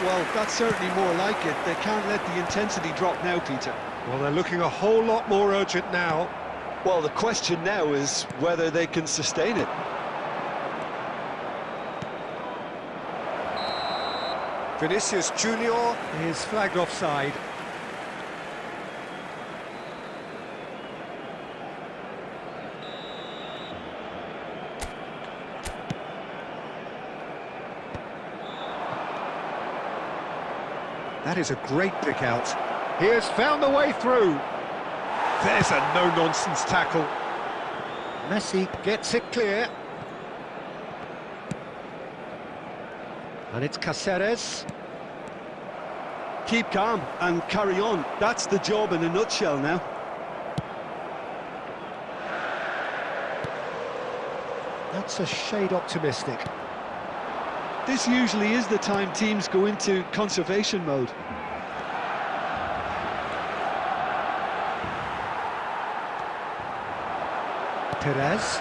Well, that's certainly more like it. They can't let the intensity drop now, Peter. Well, they're looking a whole lot more urgent now. Well, the question now is whether they can sustain it. Vinicius Junior is flagged offside. That is a great pick out. He has found the way through. There's a no-nonsense tackle. Messi gets it clear. And it's Caceres. Keep calm and carry on. That's the job in a nutshell now. That's a shade optimistic. This usually is the time teams go into conservation mode. Perez.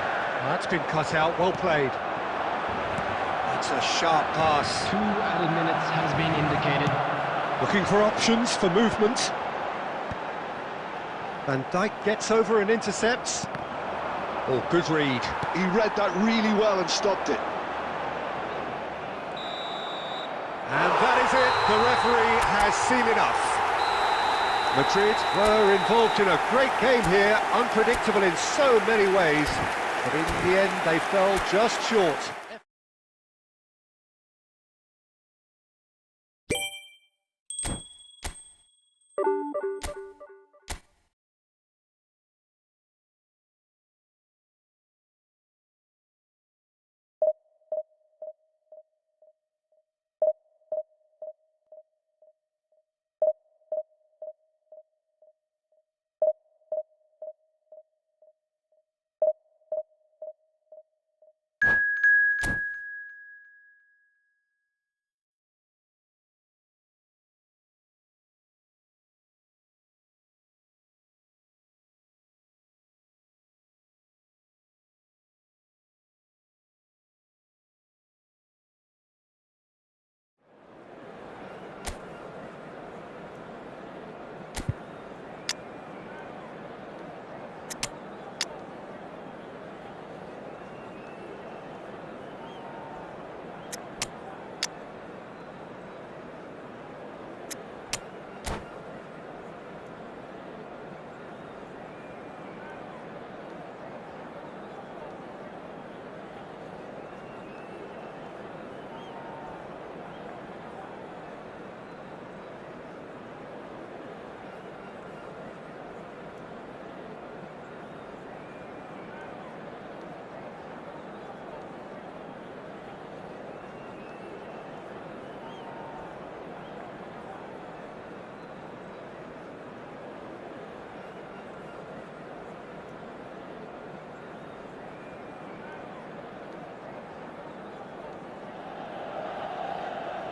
That's been cut out, well played. That's a sharp pass. 2 added minutes has been indicated. Looking for options for movement. Van Dijk gets over and intercepts. Oh, good read. He read that really well and stopped it. And that is it. The referee has seen enough. Madrid were involved in a great game here, unpredictable in so many ways, but in the end they fell just short.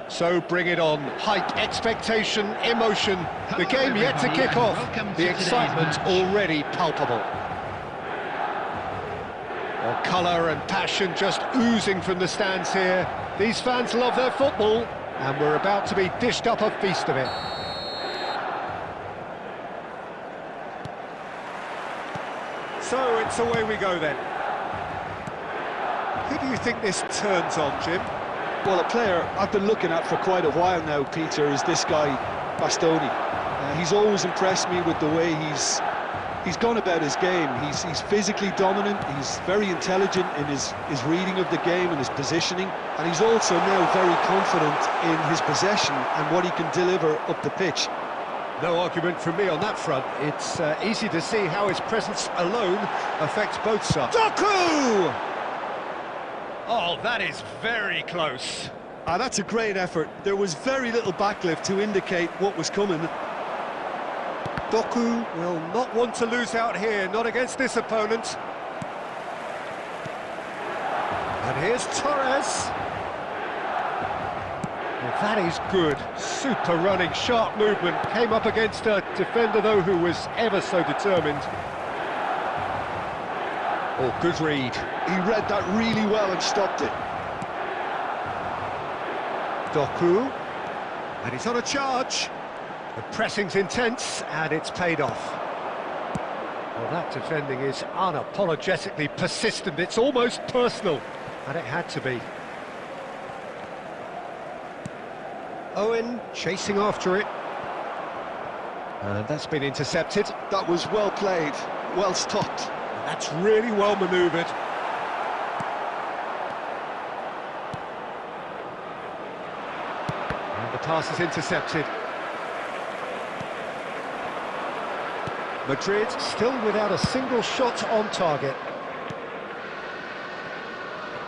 So bring it on. Hype, expectation, emotion. The game yet to kick off. The excitement already palpable. Well, colour and passion just oozing from the stands here. These fans love their football, and we're about to be dished up a feast of it. So it's away we go then. Who do you think this turns on, Jim? Well, a player I've been looking at for quite a while now, Peter, is this guy, Bastoni. He's always impressed me with the way he's gone about his game. He's physically dominant, he's very intelligent in his reading of the game and his positioning, and he's also now very confident in his possession and what he can deliver up the pitch. No argument from me on that front. It's easy to see how his presence alone affects both sides. Doku! Oh, that is very close. That's a great effort. There was very little backlift to indicate what was coming. Doku will not want to lose out here, not against this opponent. And here's Torres. Well, that is good. Super running, sharp movement. Came up against a defender, though, who was ever so determined. Oh, good read. He read that really well and stopped it. Doku. And he's on a charge. The pressing's intense, and it's paid off. Well, that defending is unapologetically persistent. It's almost personal, and it had to be. Owen chasing after it. And that's been intercepted. That was well played, well stopped. That's really well manoeuvred. And the pass is intercepted. Madrid still without a single shot on target.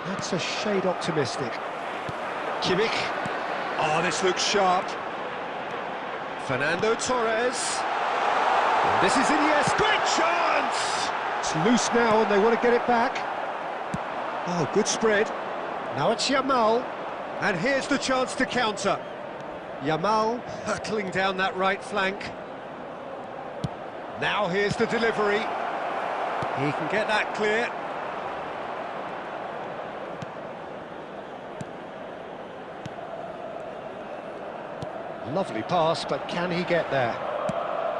That's a shade optimistic. Kimmich. Oh, this looks sharp. Fernando Torres. And this is Iniesta. Great chance! It's loose now and they want to get it back. Oh, good spread. Now it's Yamal. And here's the chance to counter. Yamal hurtling down that right flank. Now here's the delivery. He can get that clear. Lovely pass, but can he get there?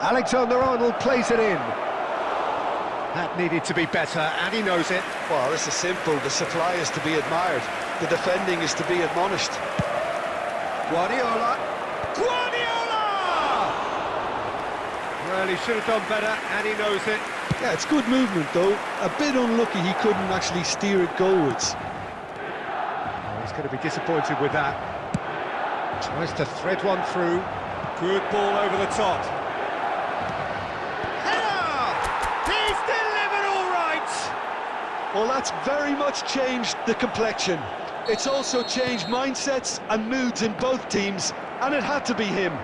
Alexander-Arnold plays it in. That needed to be better, and he knows it. Well, this is simple. The supply is to be admired. The defending is to be admonished. Guardiola. Guardiola! Well, he should have done better, and he knows it. Yeah, it's good movement, though. A bit unlucky he couldn't actually steer it goalwards. Oh, he's going to be disappointed with that. Tries to thread one through. Good ball over the top. Header! He's delivered all right! Well, that's very much changed the complexion. It's also changed mindsets and moods in both teams, and it had to be him.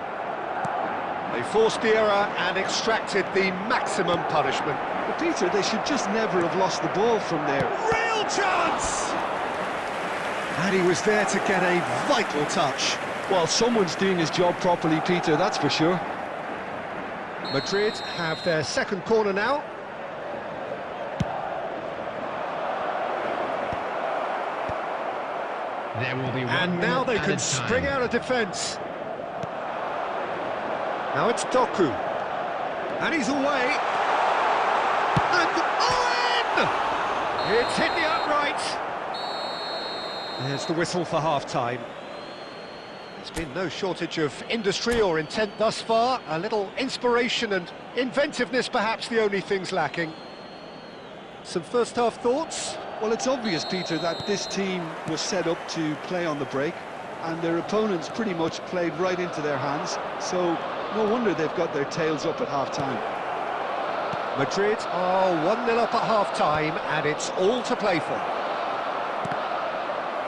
They forced the error and extracted the maximum punishment. But Peter, they should just never have lost the ball from there. Real chance! And he was there to get a vital touch. Well, someone's doing his job properly, Peter, that's for sure. Madrid have their second corner now. There will be one And now they can spring out of defence. Now it's Doku. And he's away. And Owen! It's hit the upright. There's the whistle for half-time. There's been no shortage of industry or intent thus far. A little inspiration and inventiveness, perhaps the only things lacking. Some first-half thoughts? Well, it's obvious, Peter, that this team was set up to play on the break, and their opponents pretty much played right into their hands, so no wonder they've got their tails up at half-time. Madrid are 1-0 up at half-time, and it's all to play for.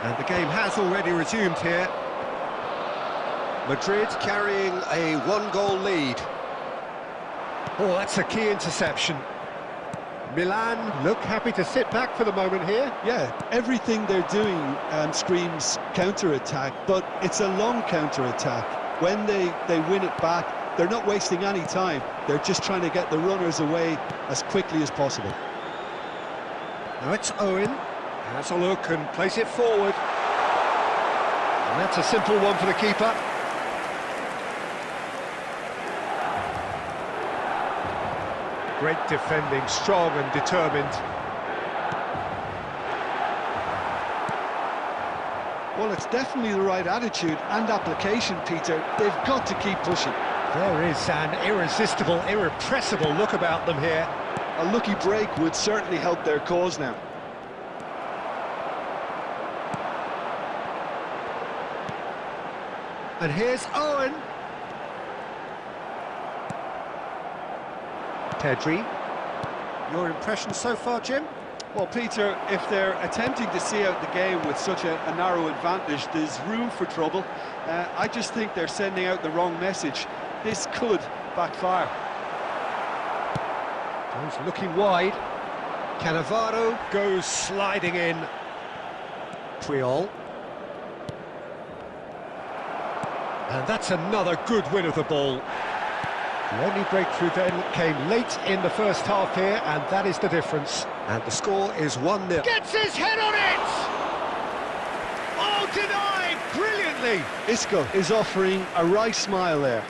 And the game has already resumed here. Madrid carrying a one-goal lead. Oh, that's a key interception. Milan look happy to sit back for the moment here. Yeah, everything they're doing screams counter-attack, but it's a long counter-attack. When they win it back, they're not wasting any time. They're just trying to get the runners away as quickly as possible. Now it's Owen. Has a look and plays it forward. And that's a simple one for the keeper. Great defending, strong and determined. Well, it's definitely the right attitude and application, Peter. They've got to keep pushing. There is an irresistible, irrepressible look about them here. A lucky break would certainly help their cause now. And here's Owen. Pedri. Your impression so far, Jim? Well, Peter, if they're attempting to see out the game with such a narrow advantage, there's room for trouble. I just think they're sending out the wrong message. This could backfire. He's looking wide. Cannavaro goes sliding in. Puyol. And that's another good win of the ball. The only breakthrough then came late in the first half here, and that is the difference. And the score is 1-0. Gets his head on it! Oh, denied brilliantly! Isco is offering a wry smile there.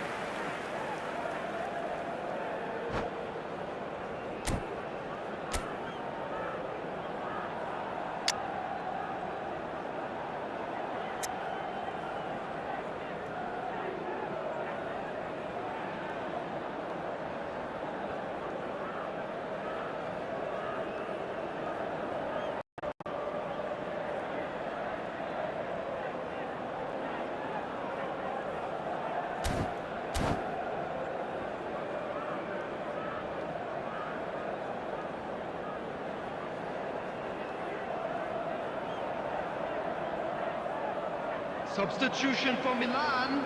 Substitution for Milan.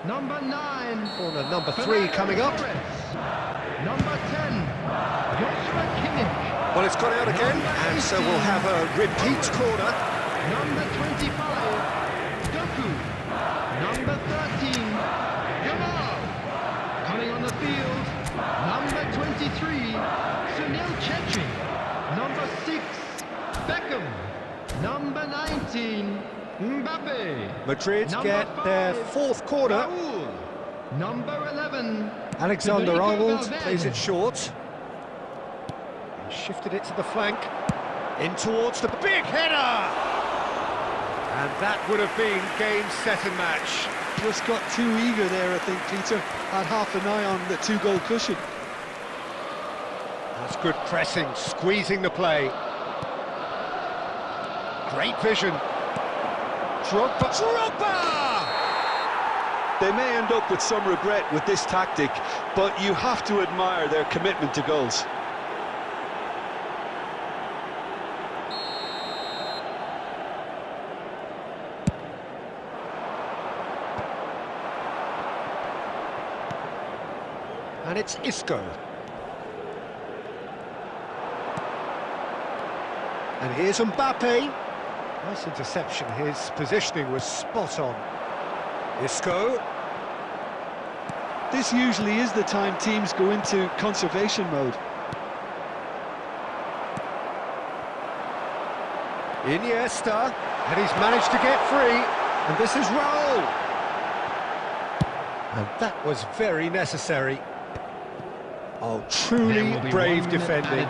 Number 9. Corner number 3 coming up. Number 10. Joshua Kimmich. Well, it's gone out again, and so we'll have a repeat corner. Number 25. Doku. Number 13. Jamal. Coming on the field. Number 23. Sunil Chetri. Number 6. Beckham. Number 19. Mbappe. Madrid Number get 5, their fourth corner. Raul. Number 11. Alexander-Arnold Federico plays it Valverde. short. He shifted it to the flank. In towards the big header! And that would have been game, set and match. Just got too eager there, I think, Peter. Had half an eye on the two-goal cushion. That's good pressing, squeezing the play. Great vision. Drogba! They may end up with some regret with this tactic, but you have to admire their commitment to goals. And it's Isco. And here's Mbappe. Nice interception, his positioning was spot on. Isco. This usually is the time teams go into conservation mode. Iniesta, and he's managed to get free, and this is Raul. And that was very necessary. Oh, truly brave defending.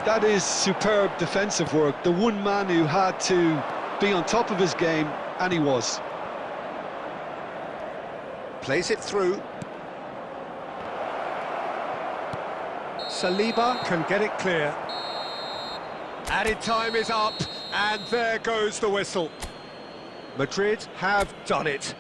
That is superb defensive work. The one man who had to be on top of his game, and he was. Plays it through. Saliba can get it clear. Added time is up, and there goes the whistle. Madrid have done it.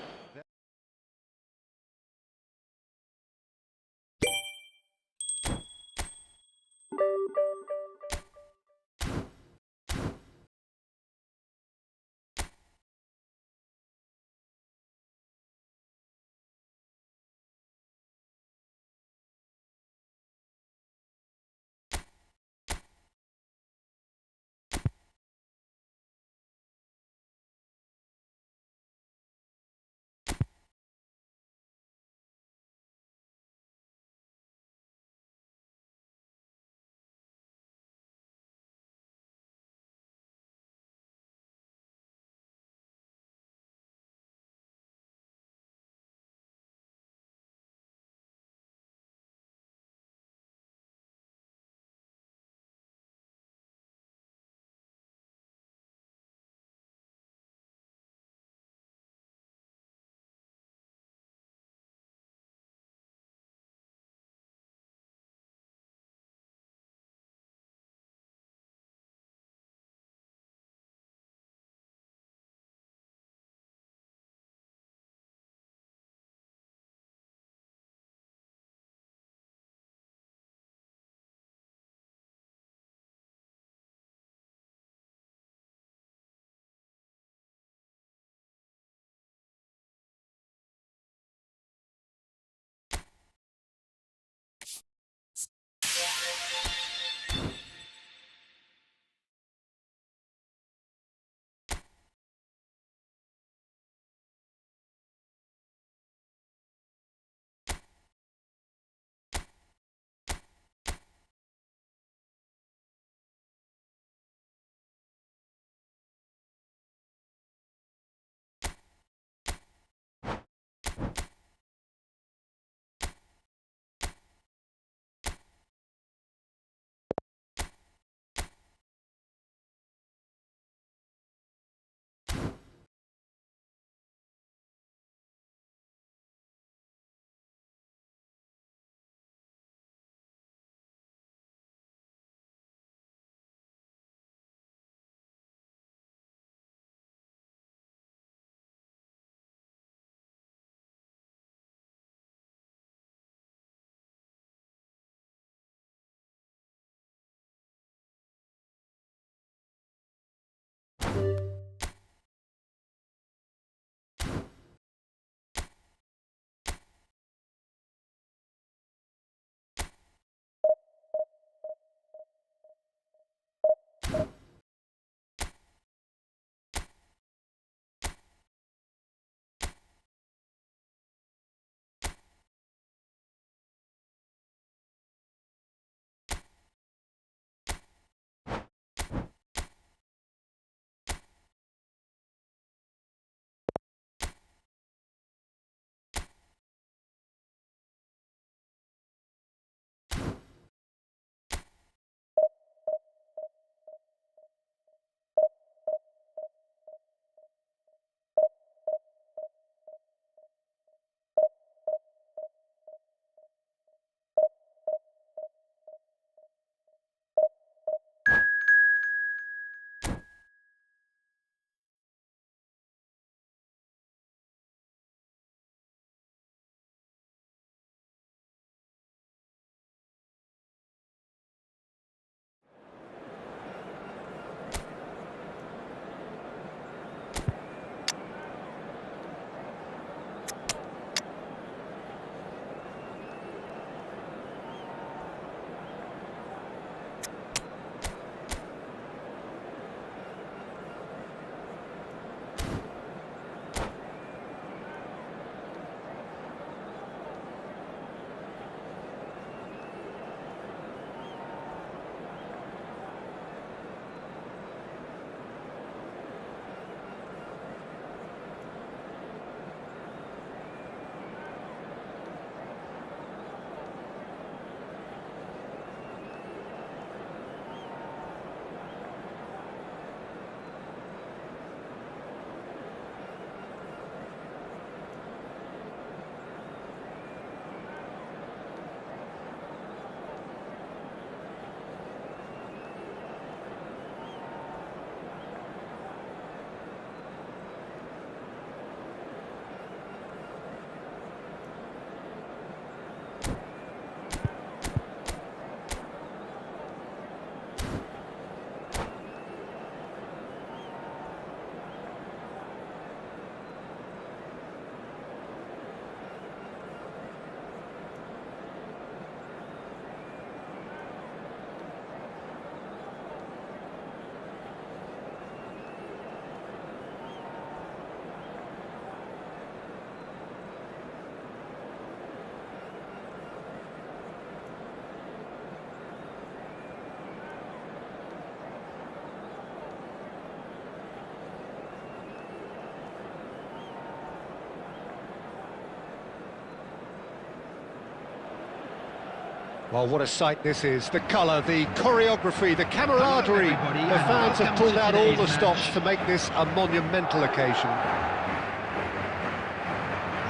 Well, what a sight this is. The colour, the choreography, the camaraderie. everybody, The and fans have welcome pulled to out all today's the stops match. to make this a monumental occasion.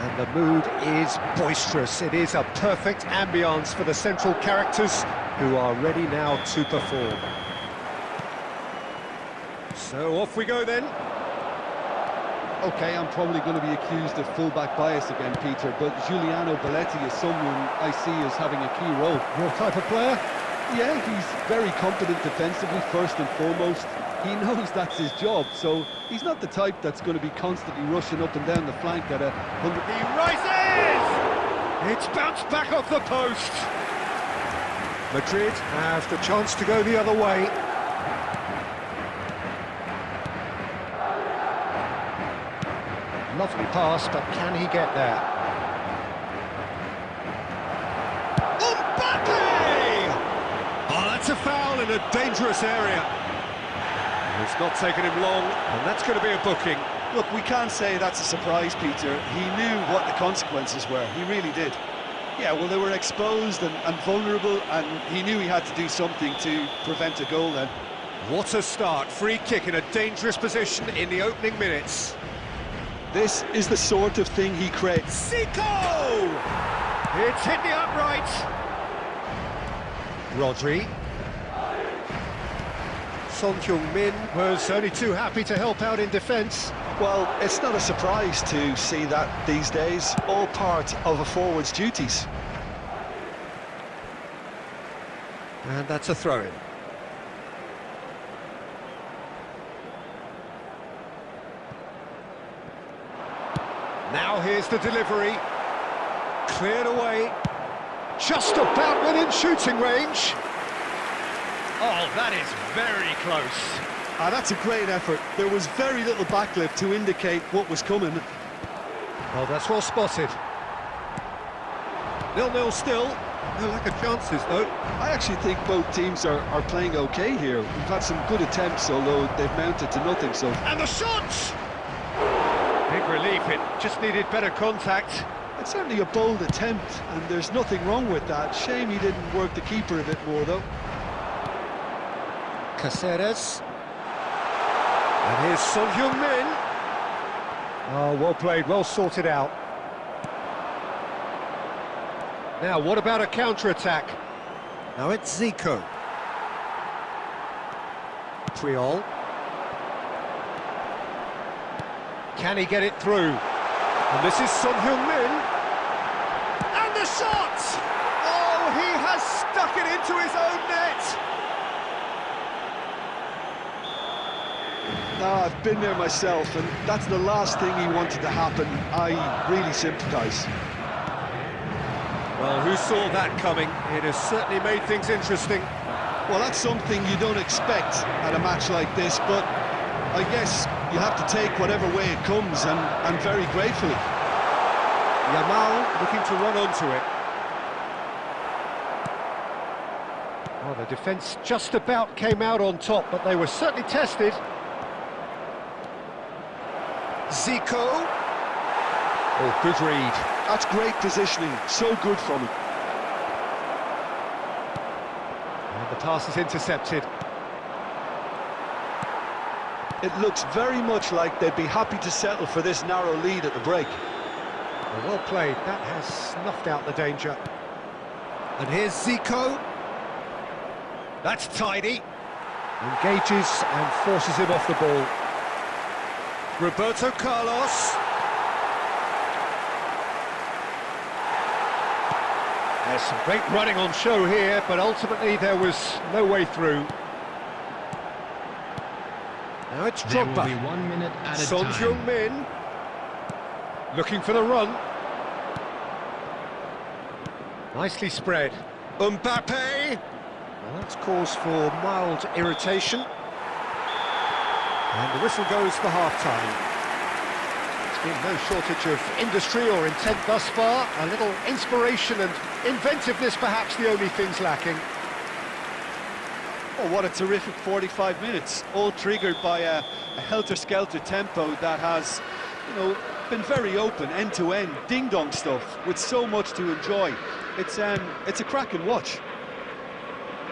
And the mood is boisterous. It is a perfect ambience for the central characters who are ready now to perform. So off we go then. Okay, I'm probably going to be accused of fullback bias again, Peter, but Giuliano Belletti is someone I see as having a key role. Your type of player? Yeah, he's very competent defensively, first and foremost. He knows that's his job, so he's not the type that's going to be constantly rushing up and down the flank at 100... He rises! It's bounced back off the post. Madrid have the chance to go the other way. Lovely pass, but can he get there? Mbappe! Oh, that's a foul in a dangerous area. It's not taken him long, and that's going to be a booking. Look, we can't say that's a surprise, Peter. He knew what the consequences were. He really did. Yeah, well, they were exposed and vulnerable, and he knew he had to do something to prevent a goal then. What a start. Free kick in a dangerous position in the opening minutes. This is the sort of thing he creates. Zico! It's hit the upright. Rodri. Son Heung-min was only too happy to help out in defence. Well, it's not a surprise to see that these days, all part of a forward's duties. And that's a throw-in. Now here's the delivery. Cleared away. Just about within shooting range. Oh, that is very close. That's a great effort. There was very little backlift to indicate what was coming. Oh, that's well spotted. 0-0 still. No lack of chances, though. I actually think both teams are playing okay here. We've had some good attempts, although they've mounted to nothing, so... And the shot! Big relief, it just needed better contact. It's certainly a bold attempt, and there's nothing wrong with that. Shame he didn't work the keeper a bit more, though. Caceres. And here's Son Heung-min. Oh, well played, well sorted out. Now, what about a counter-attack? Now it's Zico. Triol. Can he get it through? And this is Son Heung-min. And the shot! Oh, he has stuck it into his own net. No, I've been there myself, and that's the last thing he wanted to happen. I really sympathise. Well, who saw that coming? It has certainly made things interesting. Well, that's something you don't expect at a match like this, but I guess you have to take whatever way it comes, and very gratefully. Yamal looking to run onto it. Well, the defence just about came out on top, but they were certainly tested. Zico. Oh, good read. That's great positioning, so good from him. And the pass is intercepted. It looks very much like they'd be happy to settle for this narrow lead at the break. Well played, that has snuffed out the danger. And here's Zico. That's tidy. Engages and forces him off the ball. Roberto Carlos. There's some great running on show here, but ultimately there was no way through. Now it's There will be Drogba. 1 minute at a Son time. Heung-min. Looking for the run. Nicely spread. Mbappe. Well, that's cause for mild irritation. And the whistle goes for half-time. There's been no shortage of industry or intent thus far. A little inspiration and inventiveness, perhaps the only things lacking. Oh, what a terrific 45 minutes, all triggered by a helter-skelter tempo that has, you know, been very open, end-to-end, ding-dong stuff, with so much to enjoy. It's a cracking watch.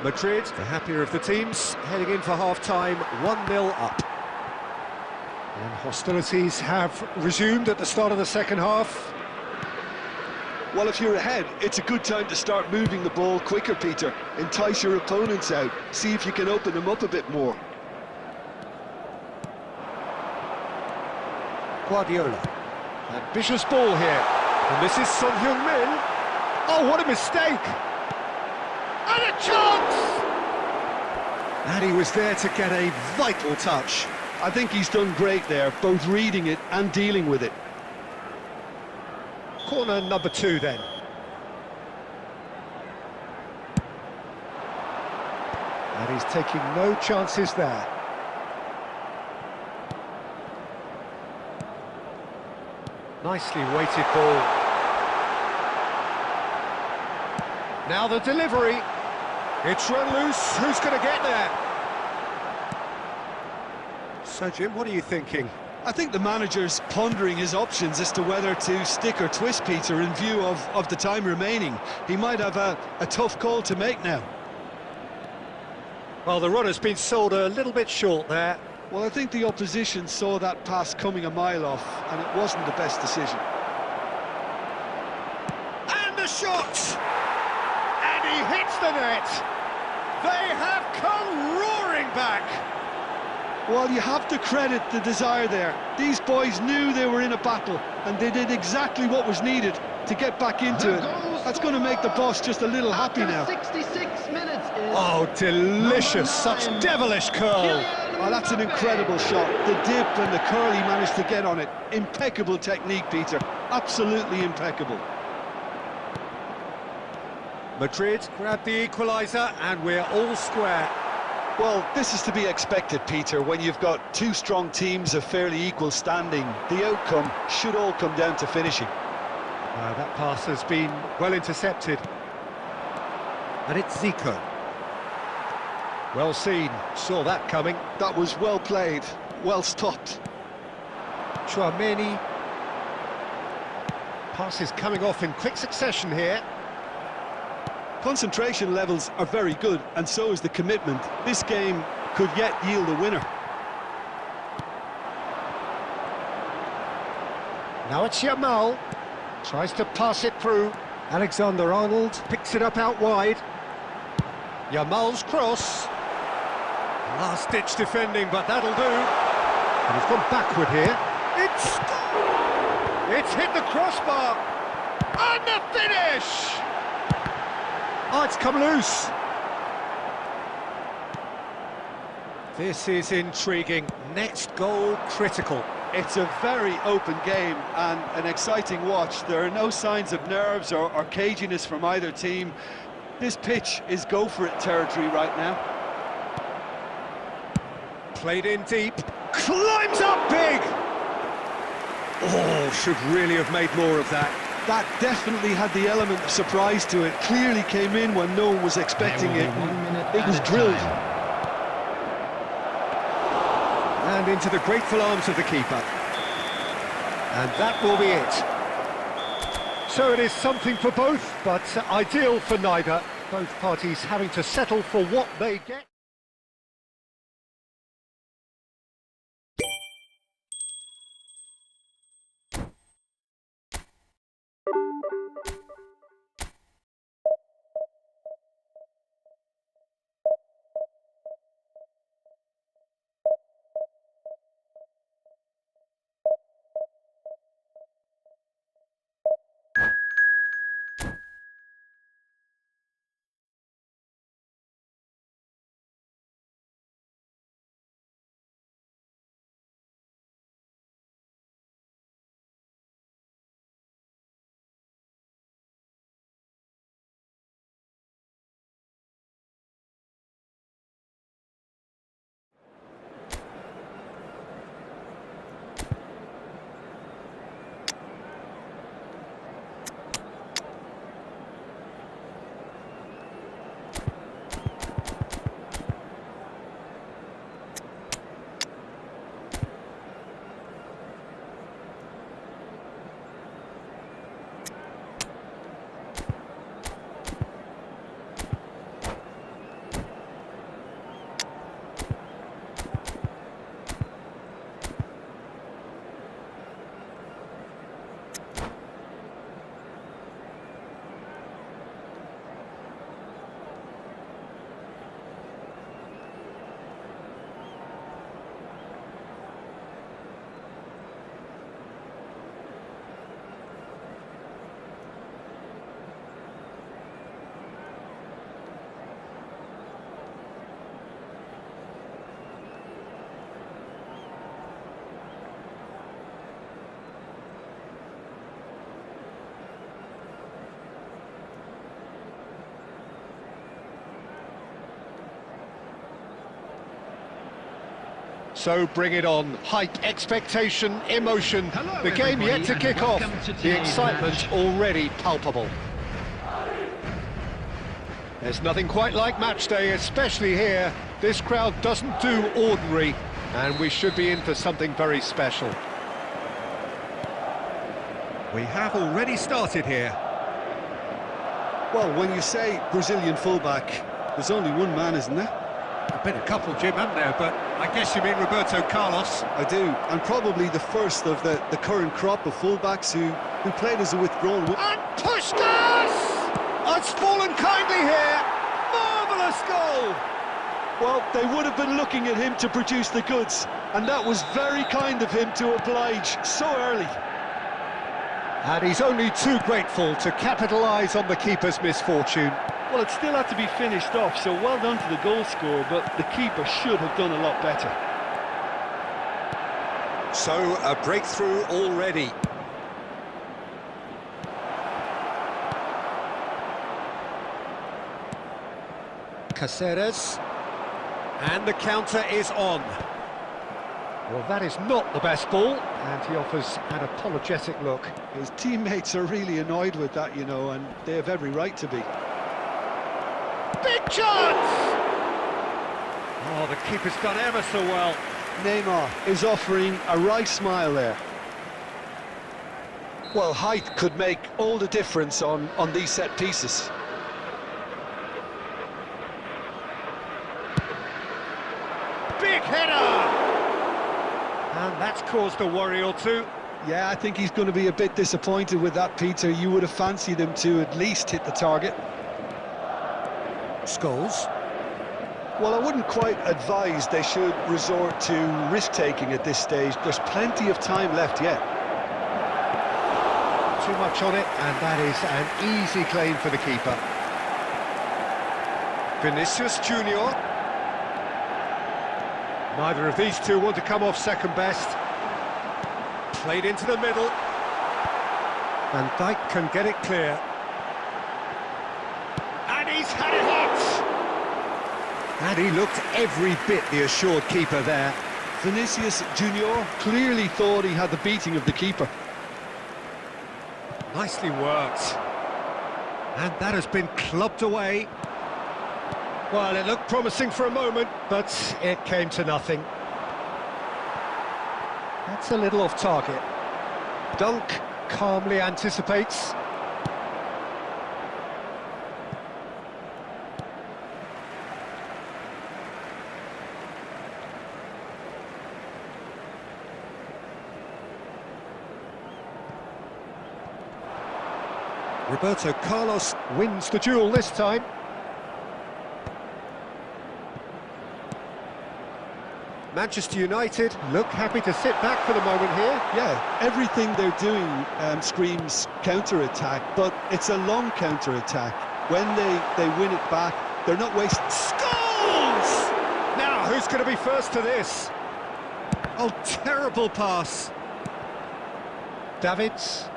Madrid, the happier of the teams, heading in for half-time, 1-0 up. And hostilities have resumed at the start of the second half. Well, if you're ahead, it's a good time to start moving the ball quicker, Peter. Entice your opponents out, see if you can open them up a bit more. Guardiola. Ambitious ball here. And this is Son Heung-min. Oh, what a mistake! And a chance! And he was there to get a vital touch. I think he's done great there, both reading it and dealing with it. Corner number 2 then. And he's taking no chances there. Nicely weighted ball. Now the delivery. It's run loose. Who's going to get there? So, Jim, what are you thinking? I think the manager's pondering his options as to whether to stick or twist, Peter, in view of the time remaining. He might have a tough call to make now. Well, the run has been sold a little bit short there. Well, I think the opposition saw that pass coming a mile off, and it wasn't the best decision. And the shot! And he hits the net! They have come roaring back! Well, you have to credit the desire there. These boys knew they were in a battle, and they did exactly what was needed to get back into it. That's going to make the boss just a little happy now. 66 minutes is Oh, delicious! Such devilish curl! Oh, that's an incredible shot. The dip and the curl he managed to get on it. Impeccable technique, Peter. Absolutely impeccable. Madrid grabbed the equaliser, and we're all square. Well, this is to be expected, Peter, when you've got two strong teams of fairly equal standing. The outcome should all come down to finishing. That pass has been well intercepted. And it's Zico. Well seen, saw that coming. That was well played, well stopped. Chouameni. Passes coming off in quick succession here. Concentration levels are very good, and so is the commitment. This game could yet yield a winner. Now it's Yamal. Tries to pass it through. Alexander-Arnold picks it up out wide. Yamal's cross. Last-ditch defending, but that'll do. And he's gone backward here. It's hit the crossbar. And the finish! Oh, it's come loose. This is intriguing. Next goal critical. It's a very open game and an exciting watch. There are no signs of nerves or caginess from either team. This pitch is go-for-it territory right now. Played in deep. Climbs up big! Oh, should really have made more of that. That definitely had the element of surprise to it. Clearly came in when no one was expecting it. It was drilled. And into the grateful arms of the keeper. And that will be it. So it is something for both, but ideal for neither. Both parties having to settle for what they get. So bring it on. Hype, expectation, emotion. Hello, The game yet to everybody, kick off. welcome to The today's excitement match. already palpable. There's nothing quite like match day, especially here. This crowd doesn't do ordinary, and we should be in for something very special. We have already started here. Well, when you say Brazilian fullback, there's only one man, isn't there? There've been a couple, Jim, haven't there? But I guess you mean Roberto Carlos. I do, and probably the first of the current crop of fullbacks who played as a withdrawn... And Puskás! It's fallen kindly here. Marvellous goal! Well, they would have been looking at him to produce the goods, and that was very kind of him to oblige so early. And he's only too grateful to capitalise on the keeper's misfortune. Well, it still had to be finished off, so well done to the goal scorer, but the keeper should have done a lot better. So, a breakthrough already. Caceres. And the counter is on. Well, that is not the best ball, and he offers an apologetic look. His teammates are really annoyed with that, you know, and they have every right to be. Big chance! Oh, the keeper's done ever so well. Neymar is offering a wry smile there. Well, height could make all the difference on these set pieces. Big header! And that's caused a worry or two. Yeah, I think he's going to be a bit disappointed with that, Peter. You would have fancied him to at least hit the target. Scholes. Well, I wouldn't quite advise they should resort to risk-taking at this stage. There's plenty of time left yet. Too much on it, and that is an easy claim for the keeper. Vinicius Junior. Neither of these two want to come off second best. Played into the middle. Van Dijk can get it clear. And he's had a hit! And he looked every bit the assured keeper there. Vinicius Junior clearly thought he had the beating of the keeper. Nicely worked. And that has been clubbed away. Well, it looked promising for a moment, but it came to nothing. That's a little off target. Dunk calmly anticipates. Roberto Carlos wins the duel this time. Manchester United look happy to sit back for the moment here. Yeah, everything they're doing screams counter-attack, but it's a long counter-attack. When they win it back, they're not wasting... Scholes! Now, who's going to be first to this? Oh, terrible pass. Davids.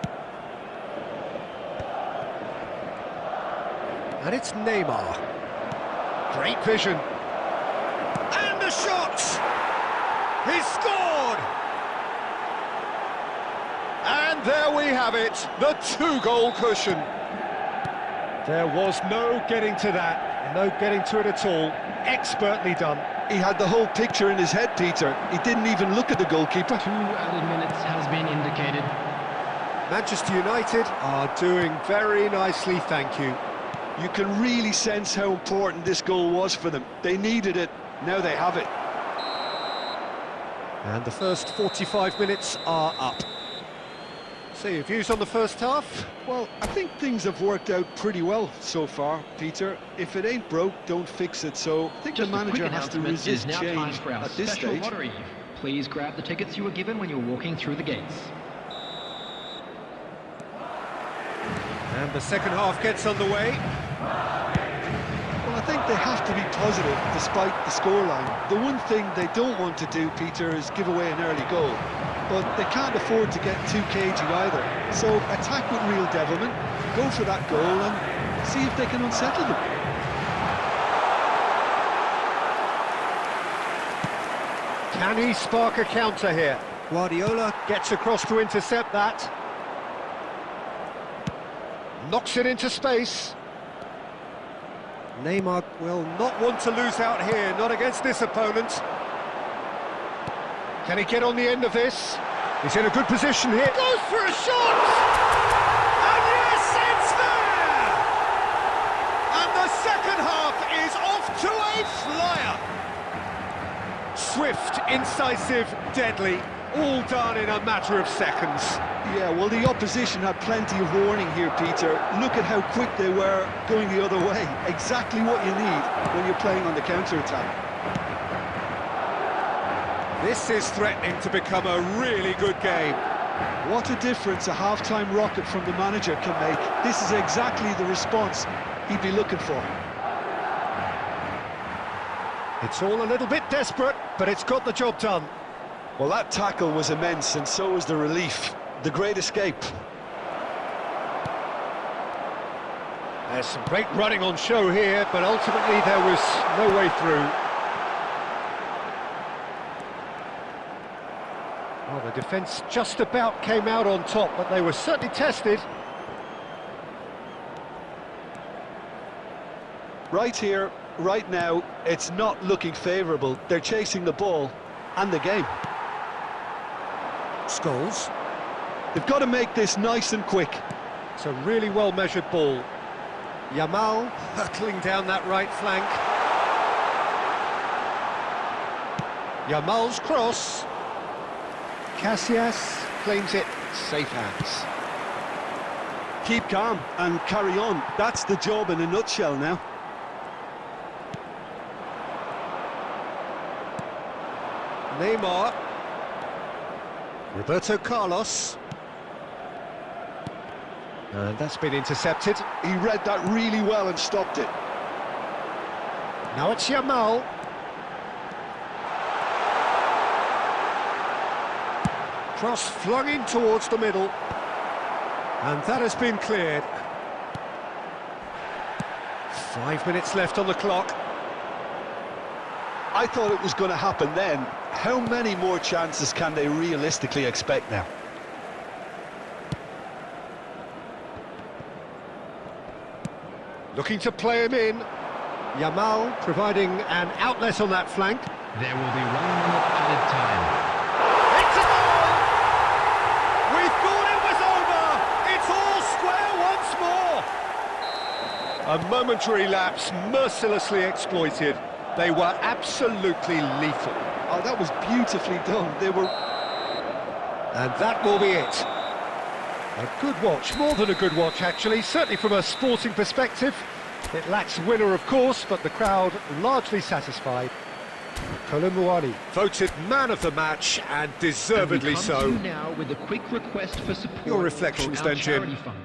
And it's Neymar. Great vision. And the shot! He scored! And there we have it, the two-goal cushion. There was no getting to that, no getting to it at all. Expertly done. He had the whole picture in his head, Peter. He didn't even look at the goalkeeper. 2 added minutes has been indicated. Manchester United are doing very nicely, thank you. You can really sense how important this goal was for them. They needed it, now they have it. And the first 45 minutes are up. So your views on the first half? Well, I think things have worked out pretty well so far, Peter. If it ain't broke, don't fix it. So I think Just the a quick manager has to announcement, resist it is now time change for our at this special stage. lottery. Please grab the tickets you were given when you were walking through the gates. And the second half gets underway. Well, I think they have to be positive despite the scoreline. The one thing they don't want to do, Peter, is give away an early goal. But they can't afford to get too cagey either. So attack with real devilment, go for that goal and see if they can unsettle them. Can he spark a counter here? Guardiola gets across to intercept that. Knocks it into space. Neymar will not want to lose out here, not against this opponent. Can he get on the end of this? He's in a good position here. Goes for a shot! And yes, it's there! And the second half is off to a flyer. Swift, incisive, deadly, all done in a matter of seconds. Yeah, well, the opposition had plenty of warning here, Peter. Look at how quick they were going the other way. Exactly what you need when you're playing on the counter-attack. This is threatening to become a really good game. What a difference a half-time rocket from the manager can make. This is exactly the response he'd be looking for. It's all a little bit desperate, but it's got the job done. Well, that tackle was immense, and so was the relief. The great escape. There's some great running on show here, but ultimately there was no way through. Well, the defence just about came out on top, but they were certainly tested. Right here, right now, it's not looking favourable. They're chasing the ball and the game. Scholes. They've got to make this nice and quick. It's a really well-measured ball. Yamal hurtling down that right flank. Yamal's cross. Casillas claims it, safe hands. Keep calm and carry on. That's the job in a nutshell now. Neymar. Roberto Carlos. And that's been intercepted. He read that really well and stopped it. Now it's Yamal. Cross flung in towards the middle. And that has been cleared. 5 minutes left on the clock. I thought it was going to happen then. How many more chances can they realistically expect now? Looking to play him in. Yamal providing an outlet on that flank. There will be 1 minute added time. It's a goal! We thought it was over! It's all square once more! A momentary lapse, mercilessly exploited. They were absolutely lethal. Oh, that was beautifully done. They were... And that will be it. A good watch, more than a good watch actually, certainly from a sporting perspective. It lacks winner of course, but the crowd largely satisfied. Colomboani voted man of the match, and deservedly so. Now with a quick request for support. Your reflections for our then, Jim? charity fund.